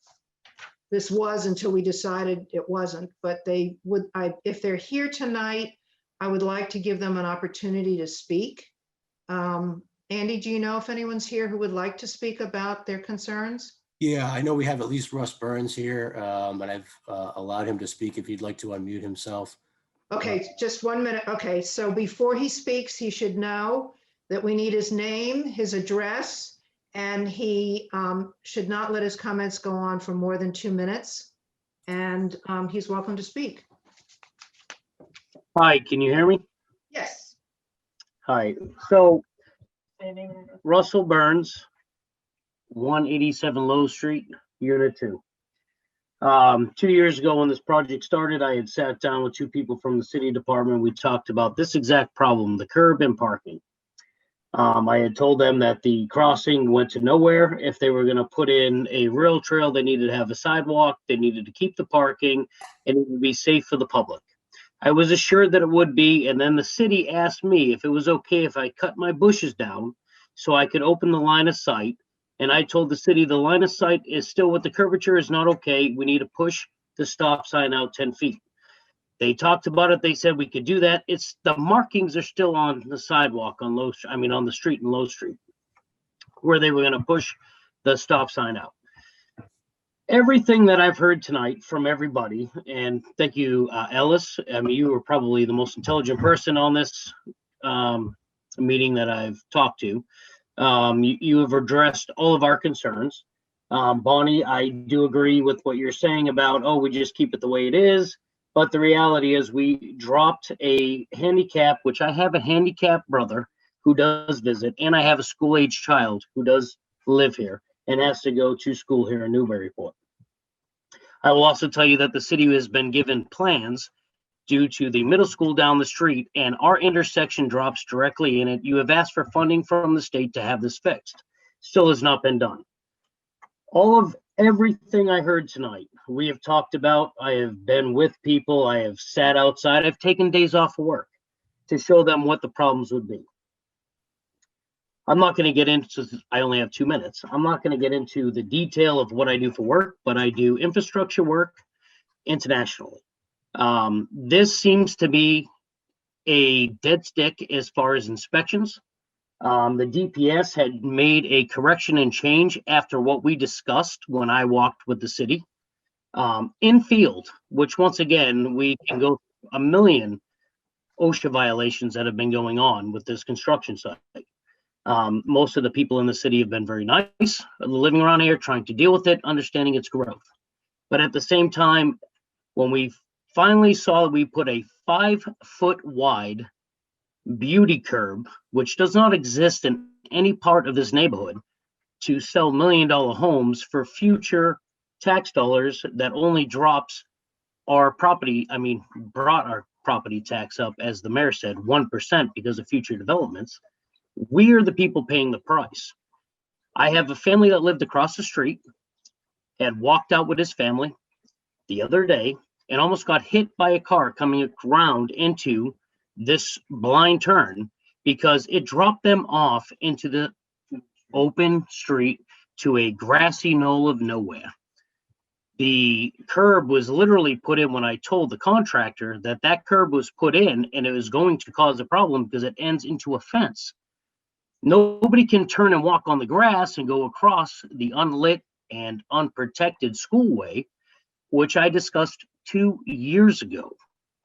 A: this was until we decided it wasn't, but they would, if they're here tonight, I would like to give them an opportunity to speak. Andy, do you know if anyone's here who would like to speak about their concerns?
B: Yeah, I know we have at least Russ Burns here, and I've allowed him to speak if he'd like to unmute himself.
A: Okay, just 1 minute. Okay, so before he speaks, he should know that we need his name, his address, and he should not let his comments go on for more than 2 minutes. And he's welcome to speak.
M: Hi, can you hear me?
A: Yes.
M: Hi, so Russell Burns, 187 Low Street, Unit 2. 2 years ago when this project started, I had sat down with two people from the city department. We talked about this exact problem, the curb and parking. I had told them that the crossing went to nowhere. If they were going to put in a rail trail, they needed to have a sidewalk, they needed to keep the parking, and it would be safe for the public. I was assured that it would be, and then the city asked me if it was okay if I cut my bushes down so I could open the line of sight. And I told the city the line of sight is still with the curvature is not okay. We need to push the stop sign out 10 feet. They talked about it. They said we could do that. It's the markings are still on the sidewalk on on the street in Low Street, where they were going to push the stop sign out. Everything that I've heard tonight from everybody, and thank you, Ellis. I mean, you were probably the most intelligent person on this meeting that I've talked to. You have addressed all of our concerns. Bonnie, I do agree with what you're saying about, oh, we just keep it the way it is. But the reality is we dropped a handicap, which I have a handicapped brother who does visit, and I have a school-age child who does live here and has to go to school here in Newburyport. I will also tell you that the city has been given plans due to the middle school down the street, and our intersection drops directly in it. You have asked for funding from the state to have this fixed. Still has not been done. All of everything I heard tonight, we have talked about. I have been with people. I have sat outside. I've taken days off of work to show them what the problems would be. I'm not going to get into, I only have 2 minutes. I'm not going to get into the detail of what I do for work, but I do infrastructure work internationally. This seems to be a dead stick as far as inspections. The DPS had made a correction and change after what we discussed when I walked with the city. In field, which once again, we can go a million OSHA violations that have been going on with this construction site. Most of the people in the city have been very nice, living around here, trying to deal with it, understanding its growth. But at the same time, when we finally saw that we put a 5-foot wide beauty curb, which does not exist in any part of this neighborhood, to sell $1 million homes for future tax dollars that only drops our property, brought our property tax up, as the mayor said, 1% because of future developments. We're the people paying the price. I have a family that lived across the street, had walked out with his family the other day and almost got hit by a car coming around into this blind turn because it dropped them off into the open street to a grassy knoll of nowhere. The curb was literally put in when I told the contractor that that curb was put in and it was going to cause a problem because it ends into a fence. Nobody can turn and walk on the grass and go across the unlit and unprotected schoolway, which I discussed 2 years ago.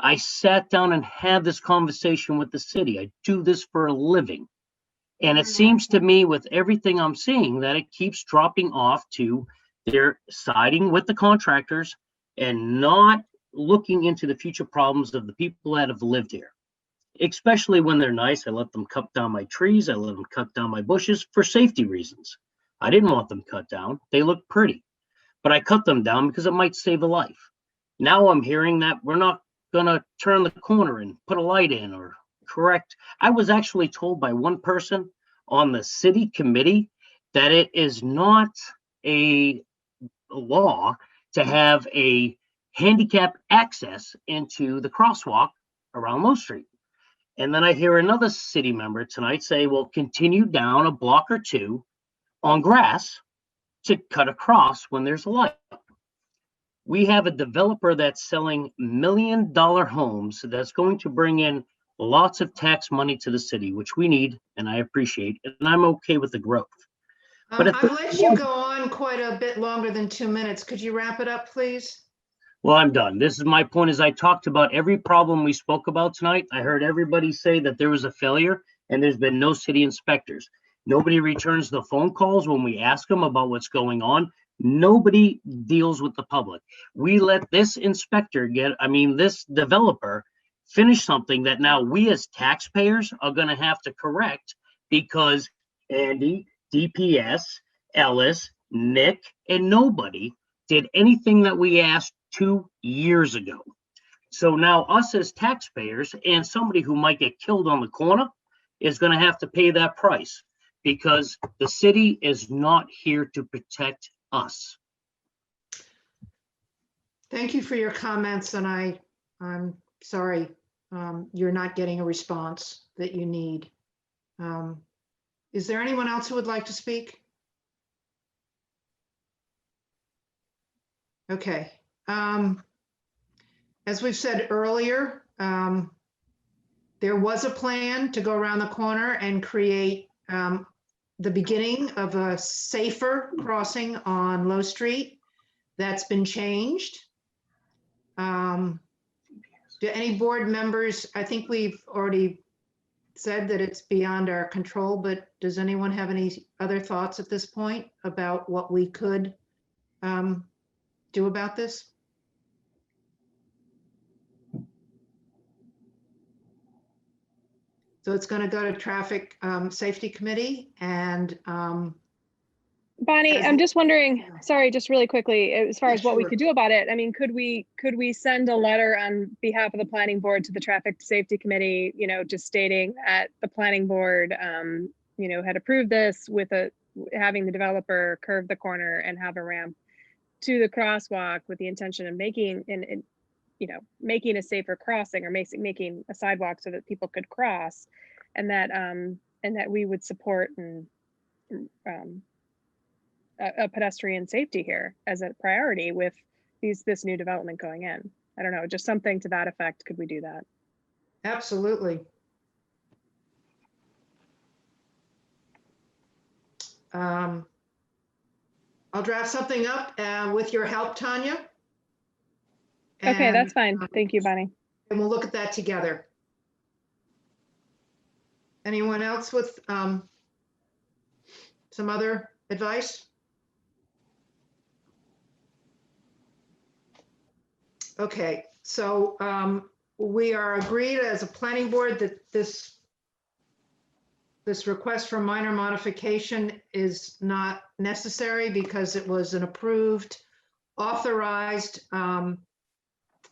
M: I sat down and had this conversation with the city. I do this for a living. And it seems to me with everything I'm seeing that it keeps dropping off to they're siding with the contractors and not looking into the future problems of the people that have lived here. Especially when they're nice, I let them cut down my trees. I let them cut down my bushes for safety reasons. I didn't want them cut down. They look pretty, but I cut them down because it might save a life. Now I'm hearing that we're not gonna turn the corner and put a light in or correct. I was actually told by one person on the city committee that it is not a law to have a handicap access into the crosswalk around Low Street. And then I hear another city member tonight say, well, continue down a block or two on grass to cut across when there's a light. We have a developer that's selling $1 million homes that's going to bring in lots of tax money to the city, which we need, and I appreciate, and I'm okay with the growth. But
A: I've let you go on quite a bit longer than 2 minutes. Could you wrap it up, please?
M: Well, I'm done. This is my point. Is I talked about every problem we spoke about tonight. I heard everybody say that there was a failure and there's been no city inspectors. Nobody returns the phone calls when we ask them about what's going on. Nobody deals with the public. We let this inspector this developer finish something that now we as taxpayers are going to have to correct because Andy, DPS, Ellis, Nick, and nobody did anything that we asked 2 years ago. So now us as taxpayers and somebody who might get killed on the corner is going to have to pay that price because the city is not here to protect us.
A: Thank you for your comments, and I'm sorry you're not getting a response that you need. Is there anyone else who would like to speak? Okay. As we've said earlier, there was a plan to go around the corner and create the beginning of a safer crossing on Low Street. That's been changed. Do any board members, I think we've already said that it's beyond our control, but does anyone have any other thoughts at this point about what we could do about this? So it's going to go to Traffic Safety Committee and
D: Bonnie, I'm just wondering, sorry, just really quickly, as far as what we
A: sure.
D: could do about it. I mean, could we send a letter on behalf of the planning board to the Traffic Safety Committee, just stating that the planning board, had approved this with having the developer curve the corner and have a ramp to the crosswalk with the intention of making a safer crossing or making a sidewalk so that people could cross, and that we would support a pedestrian safety here as a priority with this new development going in. I don't know, just something to that effect. Could we do that?
A: Absolutely. I'll draft something up with your help, Tanya.
D: Okay, that's
A: And,
D: fine. Thank you, Bonnie.
A: And we'll look at that together. Anyone else with some other advice? Okay, so we are agreed as a planning board that this request for minor modification is not necessary because it was an approved, authorized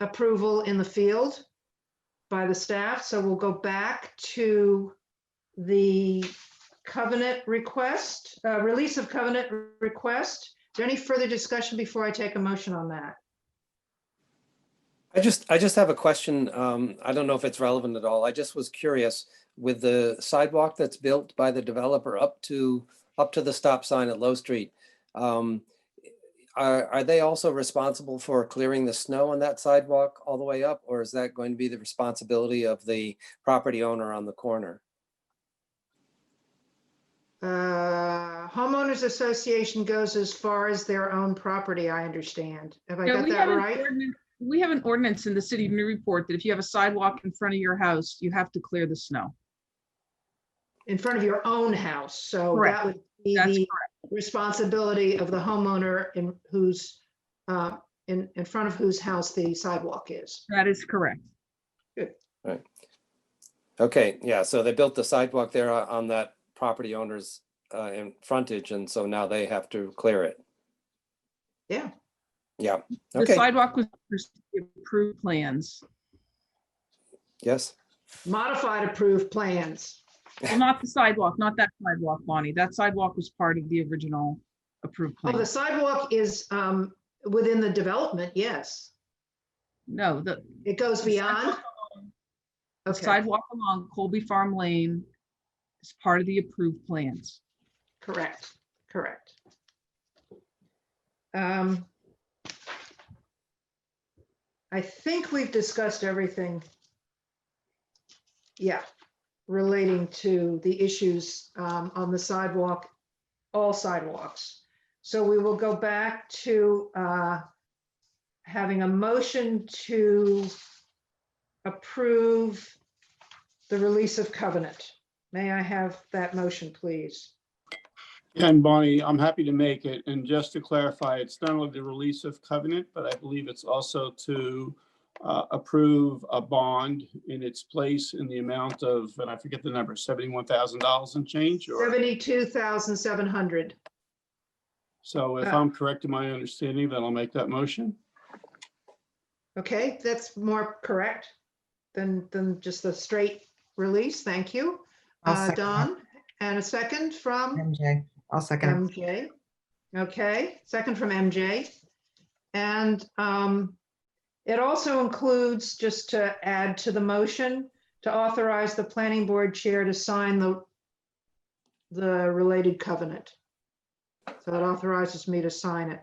A: approval in the field by the staff. So we'll go back to the covenant request, release of covenant request. Is there any further discussion before I take a motion on that?
I: I just have a question. I don't know if it's relevant at all. I just was curious with the sidewalk that's built by the developer up to the stop sign at Low Street. Are they also responsible for clearing the snow on that sidewalk all the way up, or is that going to be the responsibility of the property owner on the corner?
A: Homeowners Association goes as far as their own property, I understand. Have I
L: Yeah,
A: got
L: we
A: that
L: have an
A: right?
L: we have an ordinance in the city of Newburyport that if you have a sidewalk in front of your house, you have to clear the snow.
A: In front of your own house. So
L: Correct.
A: that would be
L: That's
A: the responsibility of the homeowner in whose, in front of whose house the sidewalk is.
L: That is correct.
I: Right. Okay, yeah, so they built the sidewalk there on that property owner's in frontage, and so now they have to clear it.
A: Yeah.
I: Yeah,
L: The
I: okay,
L: sidewalk was approved plans.
I: yes.
A: Modified approved plans.
L: Well, not the sidewalk, not that sidewalk, Bonnie. That sidewalk was part of the original approved
A: Oh, the
L: plan.
A: sidewalk is within the development, yes.
L: No,
A: It goes beyond?
L: the
A: Okay,
L: sidewalk along Colby Farm Lane is part of the approved plans.
A: correct, correct. I think we've discussed everything. Yeah, relating to the issues on the sidewalk, all sidewalks. So we will go back to having a motion to approve the release of covenant. May I have that motion, please?
C: And Bonnie, I'm happy to make it. And just to clarify, it's not only the release of covenant, but I believe it's also to approve a bond in its place in the amount of, and I forget the number, $71,000 and change? Or
A: 72,700.
C: so if I'm correct in my understanding, then I'll make that motion.
A: Okay, that's more correct than just the straight release. Thank you.
G: I'll second
A: Don, and a second from
G: MJ. I'll second.
A: MJ. Okay, second from MJ. And it also includes, just to add to the motion, to authorize the planning board chair to sign the related covenant. So it authorizes me to sign it.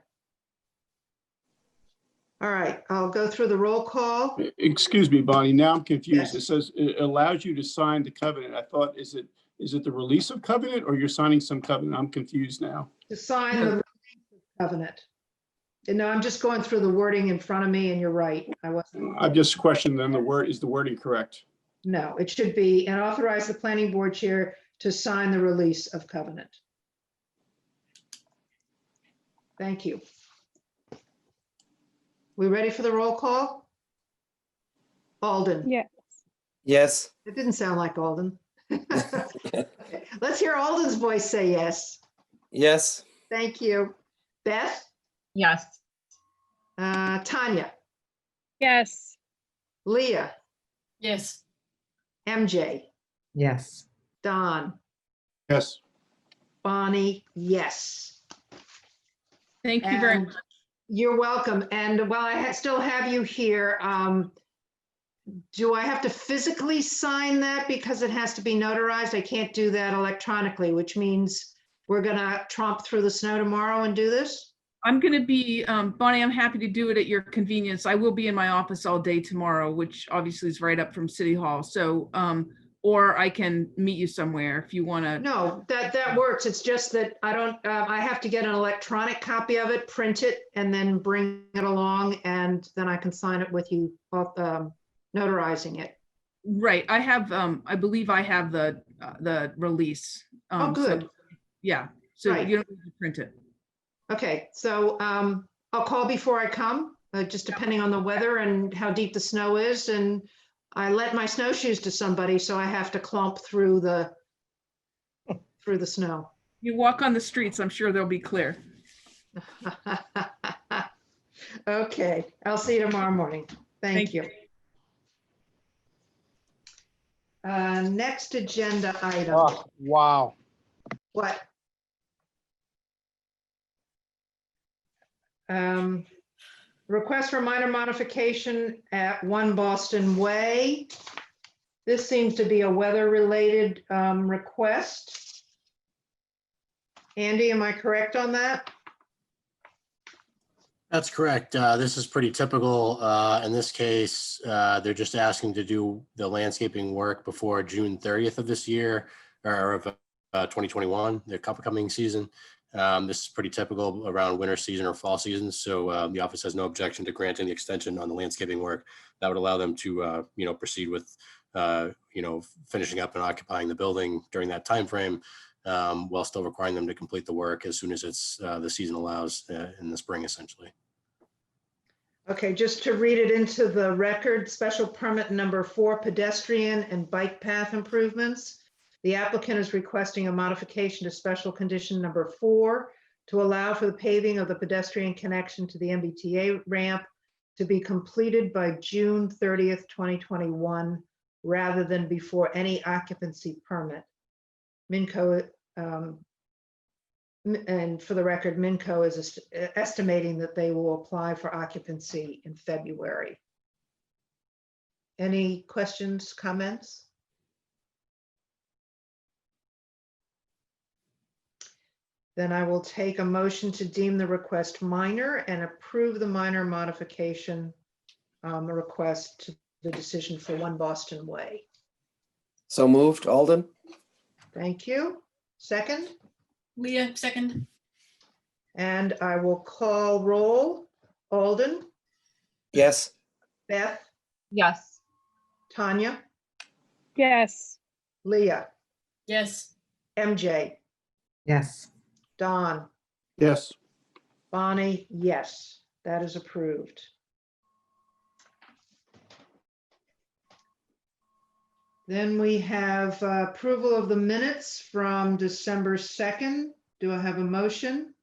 A: All right, I'll go through the roll call.
C: Excuse me, Bonnie, now I'm confused.
A: Yes.
C: It says it allows you to sign the covenant. I thought, is it the release of covenant or you're signing some covenant? I'm confused now.
A: To sign the covenant. And no, I'm just going through the wording in front of me, and you're right.
C: I've just questioned then is the wording correct?
A: No, it should be, and authorize the planning board chair to sign the release of covenant. Thank you. We ready for the roll call? Alden.
D: Yeah.
I: Yes,
A: It didn't sound like Alden. Okay, let's hear Alden's voice say yes.
I: yes,
A: Thank you. Beth?
J: Yes.
A: Tanya?
D: Yes.
A: Leah?
F: Yes.
A: MJ?
G: Yes.
A: Don?
C: Yes.
A: Bonnie? Yes.
L: Thank you very
A: And
L: much.
A: You're welcome. And while I still have you here, do I have to physically sign that because it has to be notarized? I can't do that electronically, which means we're gonna tromp through the snow tomorrow and do this?
L: I'm going to be, Bonnie, I'm happy to do it at your convenience. I will be in my office all day tomorrow, which obviously is right up from City Hall. So, or I can meet you somewhere if you want to.
A: No, that works. It's just that I don't, I have to get an electronic copy of it, print it, and then bring it along, and then I can sign it with you, notarizing it.
L: Right. I have, I believe I have the release.
A: Oh, good.
L: So, yeah. So
A: Right.
L: you don't need to print it.
A: Okay, so I'll call before I come, just depending on the weather and how deep the snow is. And I lent my snowshoes to somebody, so I have to clump through the snow.
L: You walk on the streets, I'm sure they'll be clear.
A: Okay, I'll see you tomorrow morning. Thank you. Next agenda item.
N: Oh, wow.
A: What? Request for minor modification at 1 Boston Way. This seems to be a weather-related request. Andy, am I correct on that?
B: That's correct. This is pretty typical. In this case, they're just asking to do the landscaping work before June 30th of this year, or of 2021, the upcoming season. This is pretty typical around winter season or fall season. So the office has no objection to granting the extension on the landscaping work. That would allow them to, proceed with, finishing up and occupying the building during that time frame, while still requiring them to complete the work as soon as it's the season allows in the spring, essentially.
A: Okay, just to read it into the record, special permit number 4, pedestrian and bike path improvements. The applicant is requesting a modification to special condition number 4 to allow for the paving of the pedestrian connection to the MBTA ramp to be completed by June 30th, 2021, rather than before any occupancy permit. Minco, and for the record, Minco is estimating that they will apply for occupancy in February. Any questions, comments? Then I will take a motion to deem the request minor and approve the minor modification request to the decision for 1 Boston Way.
I: So moved, Alden?
A: Thank you. Second?
F: Leah, second.
A: And I will call roll. Alden,
I: Yes.
A: Beth,
J: Yes.
A: Tanya,
D: Yes.
A: Leah,
F: Yes.
A: MJ,
G: Yes.
A: Don,
C: Yes.
A: Bonnie, yes, that is approved. Then we have approval of the minutes from December 2nd. Do I have a motion?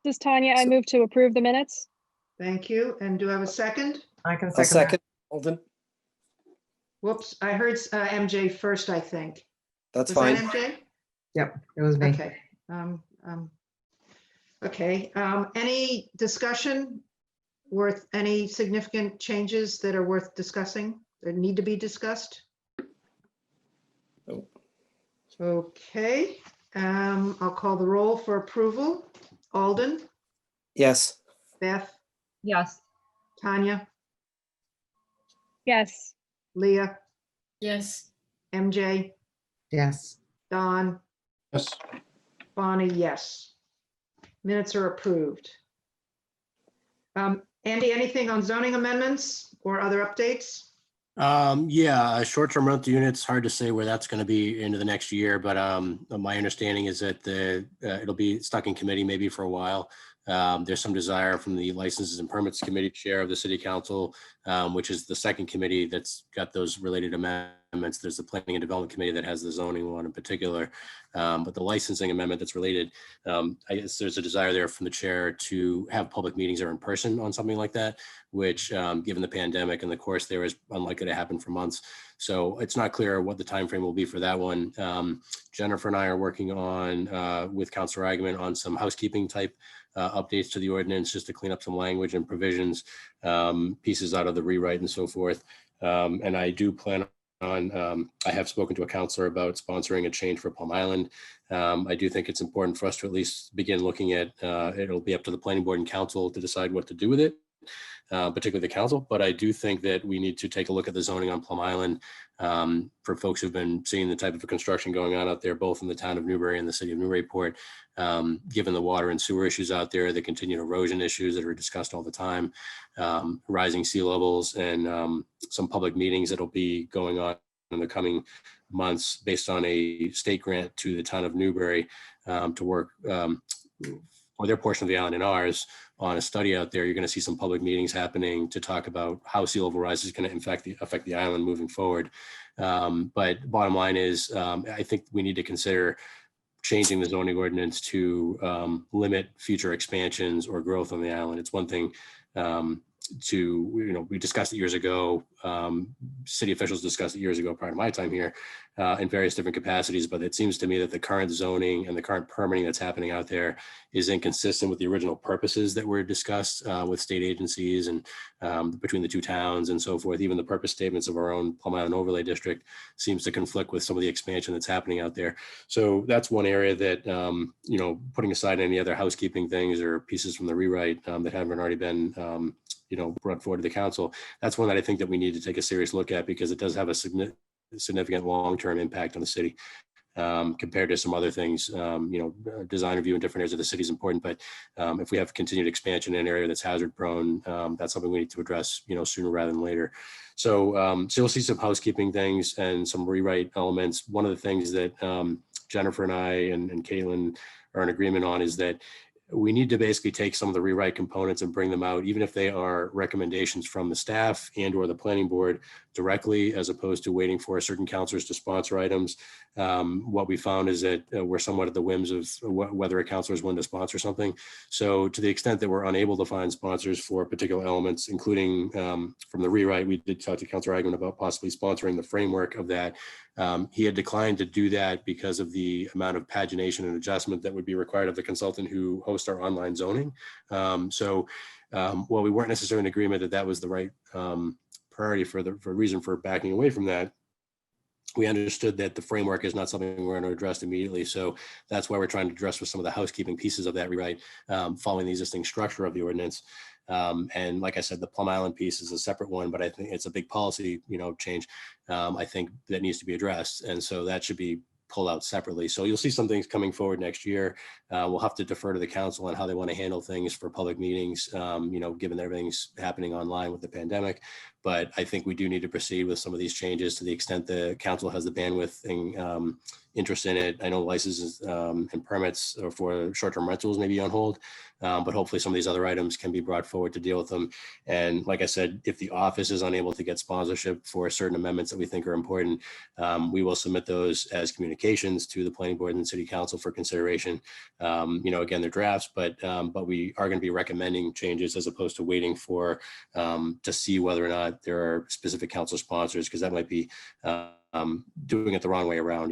D: This is Tanya. I move to approve the minutes.
A: Thank you. And do I have a second?
G: I can
I: I'll
G: second that.
I: second, Alden.
A: Whoops, I heard MJ first, I think.
I: That's
A: Was
I: fine.
A: that MJ?
G: Yep, it was me.
A: Okay. Okay, any discussion worth, any significant changes that are worth discussing, that need to be discussed?
I: Nope.
A: Okay, I'll call the roll for approval. Alden,
I: Yes.
A: Beth,
J: Yes.
A: Tanya,
D: Yes.
A: Leah,
F: Yes.
A: MJ,
G: Yes.
A: Don,
C: Yes.
A: Bonnie, yes. Minutes are approved. Andy, anything on zoning amendments or other updates?
B: Yeah, short-term rental units, hard to say where that's going to be into the next year, but my understanding is that it'll be stuck in committee maybe for a while. There's some desire from the Licenses and Permits Committee Chair of the City Council, which is the second committee that's got those related amendments. There's the Planning and Development Committee that has the zoning one in particular, but the licensing amendment that's related, I guess there's a desire there from the chair to have public meetings or in person on something like that, which given the pandemic and the course there is unlikely to happen for months. So it's not clear what the timeframe will be for that one. Jennifer and I are working on with Councilor Agaman on some housekeeping type updates to the ordinance just to clean up some language and provisions, pieces out of the rewrite and so forth. And I do plan on, I have spoken to a counselor about sponsoring a change for Palm Island. I do think it's important for us to at least begin looking at, it'll be up to the planning board and council to decide what to do with it. particularly the council, but I do think that we need to take a look at the zoning on Plum Island for folks who've been seeing the type of construction going on out there, both in the town of Newbury and the city of Newburyport. Given the water and sewer issues out there, the continued erosion issues that are discussed all the time, rising sea levels, and some public meetings that'll be going on in the coming months based on a state grant to the town of Newbury to work for their portion of the island and ours on a study out there. You're going to see some public meetings happening to talk about how sea level rise is going to affect the island moving forward. But bottom line is, I think we need to consider changing the zoning ordinance to limit future expansions or growth on the island. It's one thing we discussed it years ago. City officials discussed it years ago prior to my time here in various different capacities, but it seems to me that the current zoning and the current permitting that's happening out there is inconsistent with the original purposes that were discussed with state agencies and between the two towns and so forth. Even the purpose statements of our own Plum Island Overlay District seems to conflict with some of the expansion that's happening out there. So that's one area that, putting aside any other housekeeping things or pieces from the rewrite that haven't already been brought forward to the council, that's one that I think that we need to take a serious look at, because it does have a significant long-term impact on the city compared to some other things. Design review in different areas of the city is important, but if we have continued expansion in an area that's hazard prone, that's something we need to address, sooner rather than later. So you'll see some housekeeping things and some rewrite elements. One of the things that Jennifer and I and Caitlin are in agreement on is that we need to basically take some of the rewrite components and bring them out, even if they are recommendations from the staff and or the planning board directly, as opposed to waiting for certain councilors to sponsor items. What we found is that we're somewhat at the whims of whether a councilor is willing to sponsor something. So to the extent that we're unable to find sponsors for particular elements, including from the rewrite, we did talk to Councilor Agnew about possibly sponsoring the framework of that. He had declined to do that because of the amount of pagination and adjustment that would be required of the consultant who hosts our online zoning. While we weren't necessarily in agreement that that was the right priority for reason for backing away from that, we understood that the framework is not something we're going to address immediately. So that's why we're trying to address with some of the housekeeping pieces of that rewrite following the existing structure of the ordinance. And like I said, the Plum Island piece is a separate one, but I think it's a big policy, change. I think that needs to be addressed. And so that should be pulled out separately. So you'll see some things coming forward next year. We'll have to defer to the council on how they want to handle things for public meetings, given that everything's happening online with the pandemic. But I think we do need to proceed with some of these changes to the extent the council has the bandwidth and interest in it. I know licenses and permits for short-term rentals may be on hold, but hopefully some of these other items can be brought forward to deal with them. And like I said, if the office is unable to get sponsorship for certain amendments that we think are important, we will submit those as communications to the planning board and city council for consideration. Again, they're drafts, but we are going to be recommending changes as opposed to waiting for to see whether or not there are specific council sponsors, because that might be doing it the wrong way around.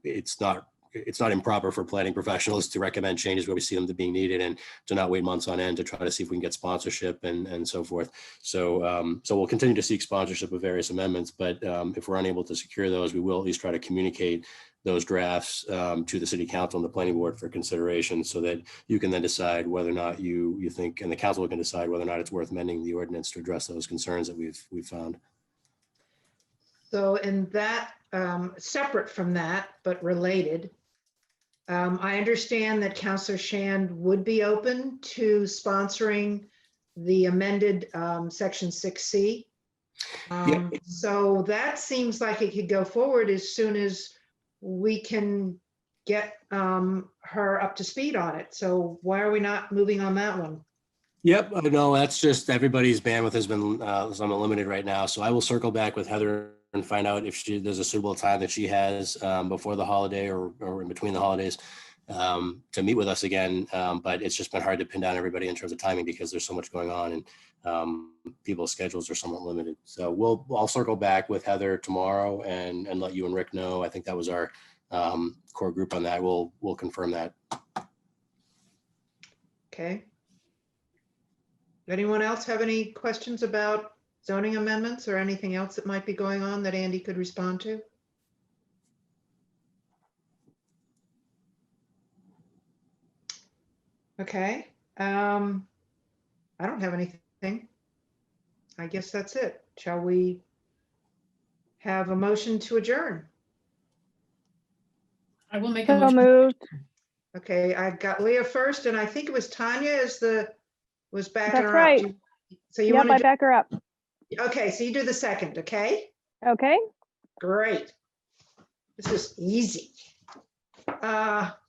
B: It's not improper for planning professionals to recommend changes where we see them being needed and to not wait months on end to try to see if we can get sponsorship and so forth. So we'll continue to seek sponsorship of various amendments, but if we're unable to secure those, we will at least try to communicate those drafts to the city council and the planning board for consideration, so that you can then decide whether or not you think, and the council can decide whether or not it's worth amending the ordinance to address those concerns that we've found.
A: So in that, separate from that, but related, I understand that Councillor Shand would be open to sponsoring the amended section 6C. So that seems like it could go forward as soon as we can get her up to speed on it. So why are we not moving on that one?
B: Yep, no, that's just everybody's bandwidth has been somewhat limited right now. So I will circle back with Heather and find out if there's a suitable time that she has before the holiday or in between the holidays to meet with us again. But it's just been hard to pin down everybody in terms of timing because there's so much going on and people's schedules are somewhat limited. So I'll circle back with Heather tomorrow and let you and Rick know. I think that was our core group on that. We'll confirm that.
A: Okay. Anyone else have any questions about zoning amendments or anything else that might be going on that Andy could respond to? Okay. I don't have anything. I guess that's it. Shall we have a motion to adjourn?
F: I will make a
N: So
F: motion.
N: moved.
A: Okay, I've got Leah first, and I think it was Tanya was backing
N: That's
A: her up.
N: right.
A: So you
N: Yep, I
A: want to,
N: back her up.
A: okay, so you do the second, okay?
N: Okay.
A: Great. This is easy.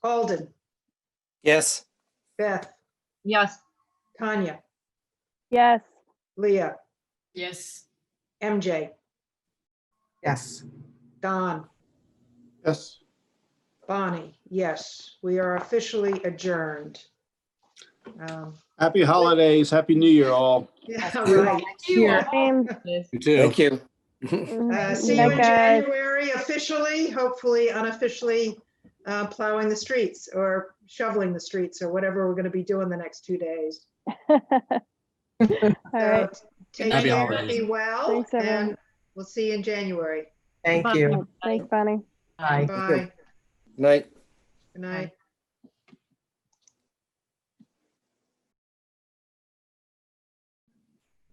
A: Alden,
I: Yes.
A: Beth,
J: Yes.
A: Tanya,
N: Yes.
A: Leah,
F: Yes.
A: MJ,
G: Yes.
A: Don,
C: Yes.
A: Bonnie, yes, we are officially adjourned.
C: Happy holidays. Happy New Year, all.
A: Yeah, right.
N: Same.
B: You too.
I: Thank you.
A: See you in January officially, hopefully unofficially plowing the streets or shoveling the streets or whatever we're going to be doing the next 2 days.
N: All right.
A: So take
B: Happy
A: care,
B: holidays.
A: be well,
N: Thanks, everyone.
A: and we'll see you in January.
G: Thank you.
N: Thanks, Bonnie.
G: Bye.
A: Bye.
I: Night.
A: Good night.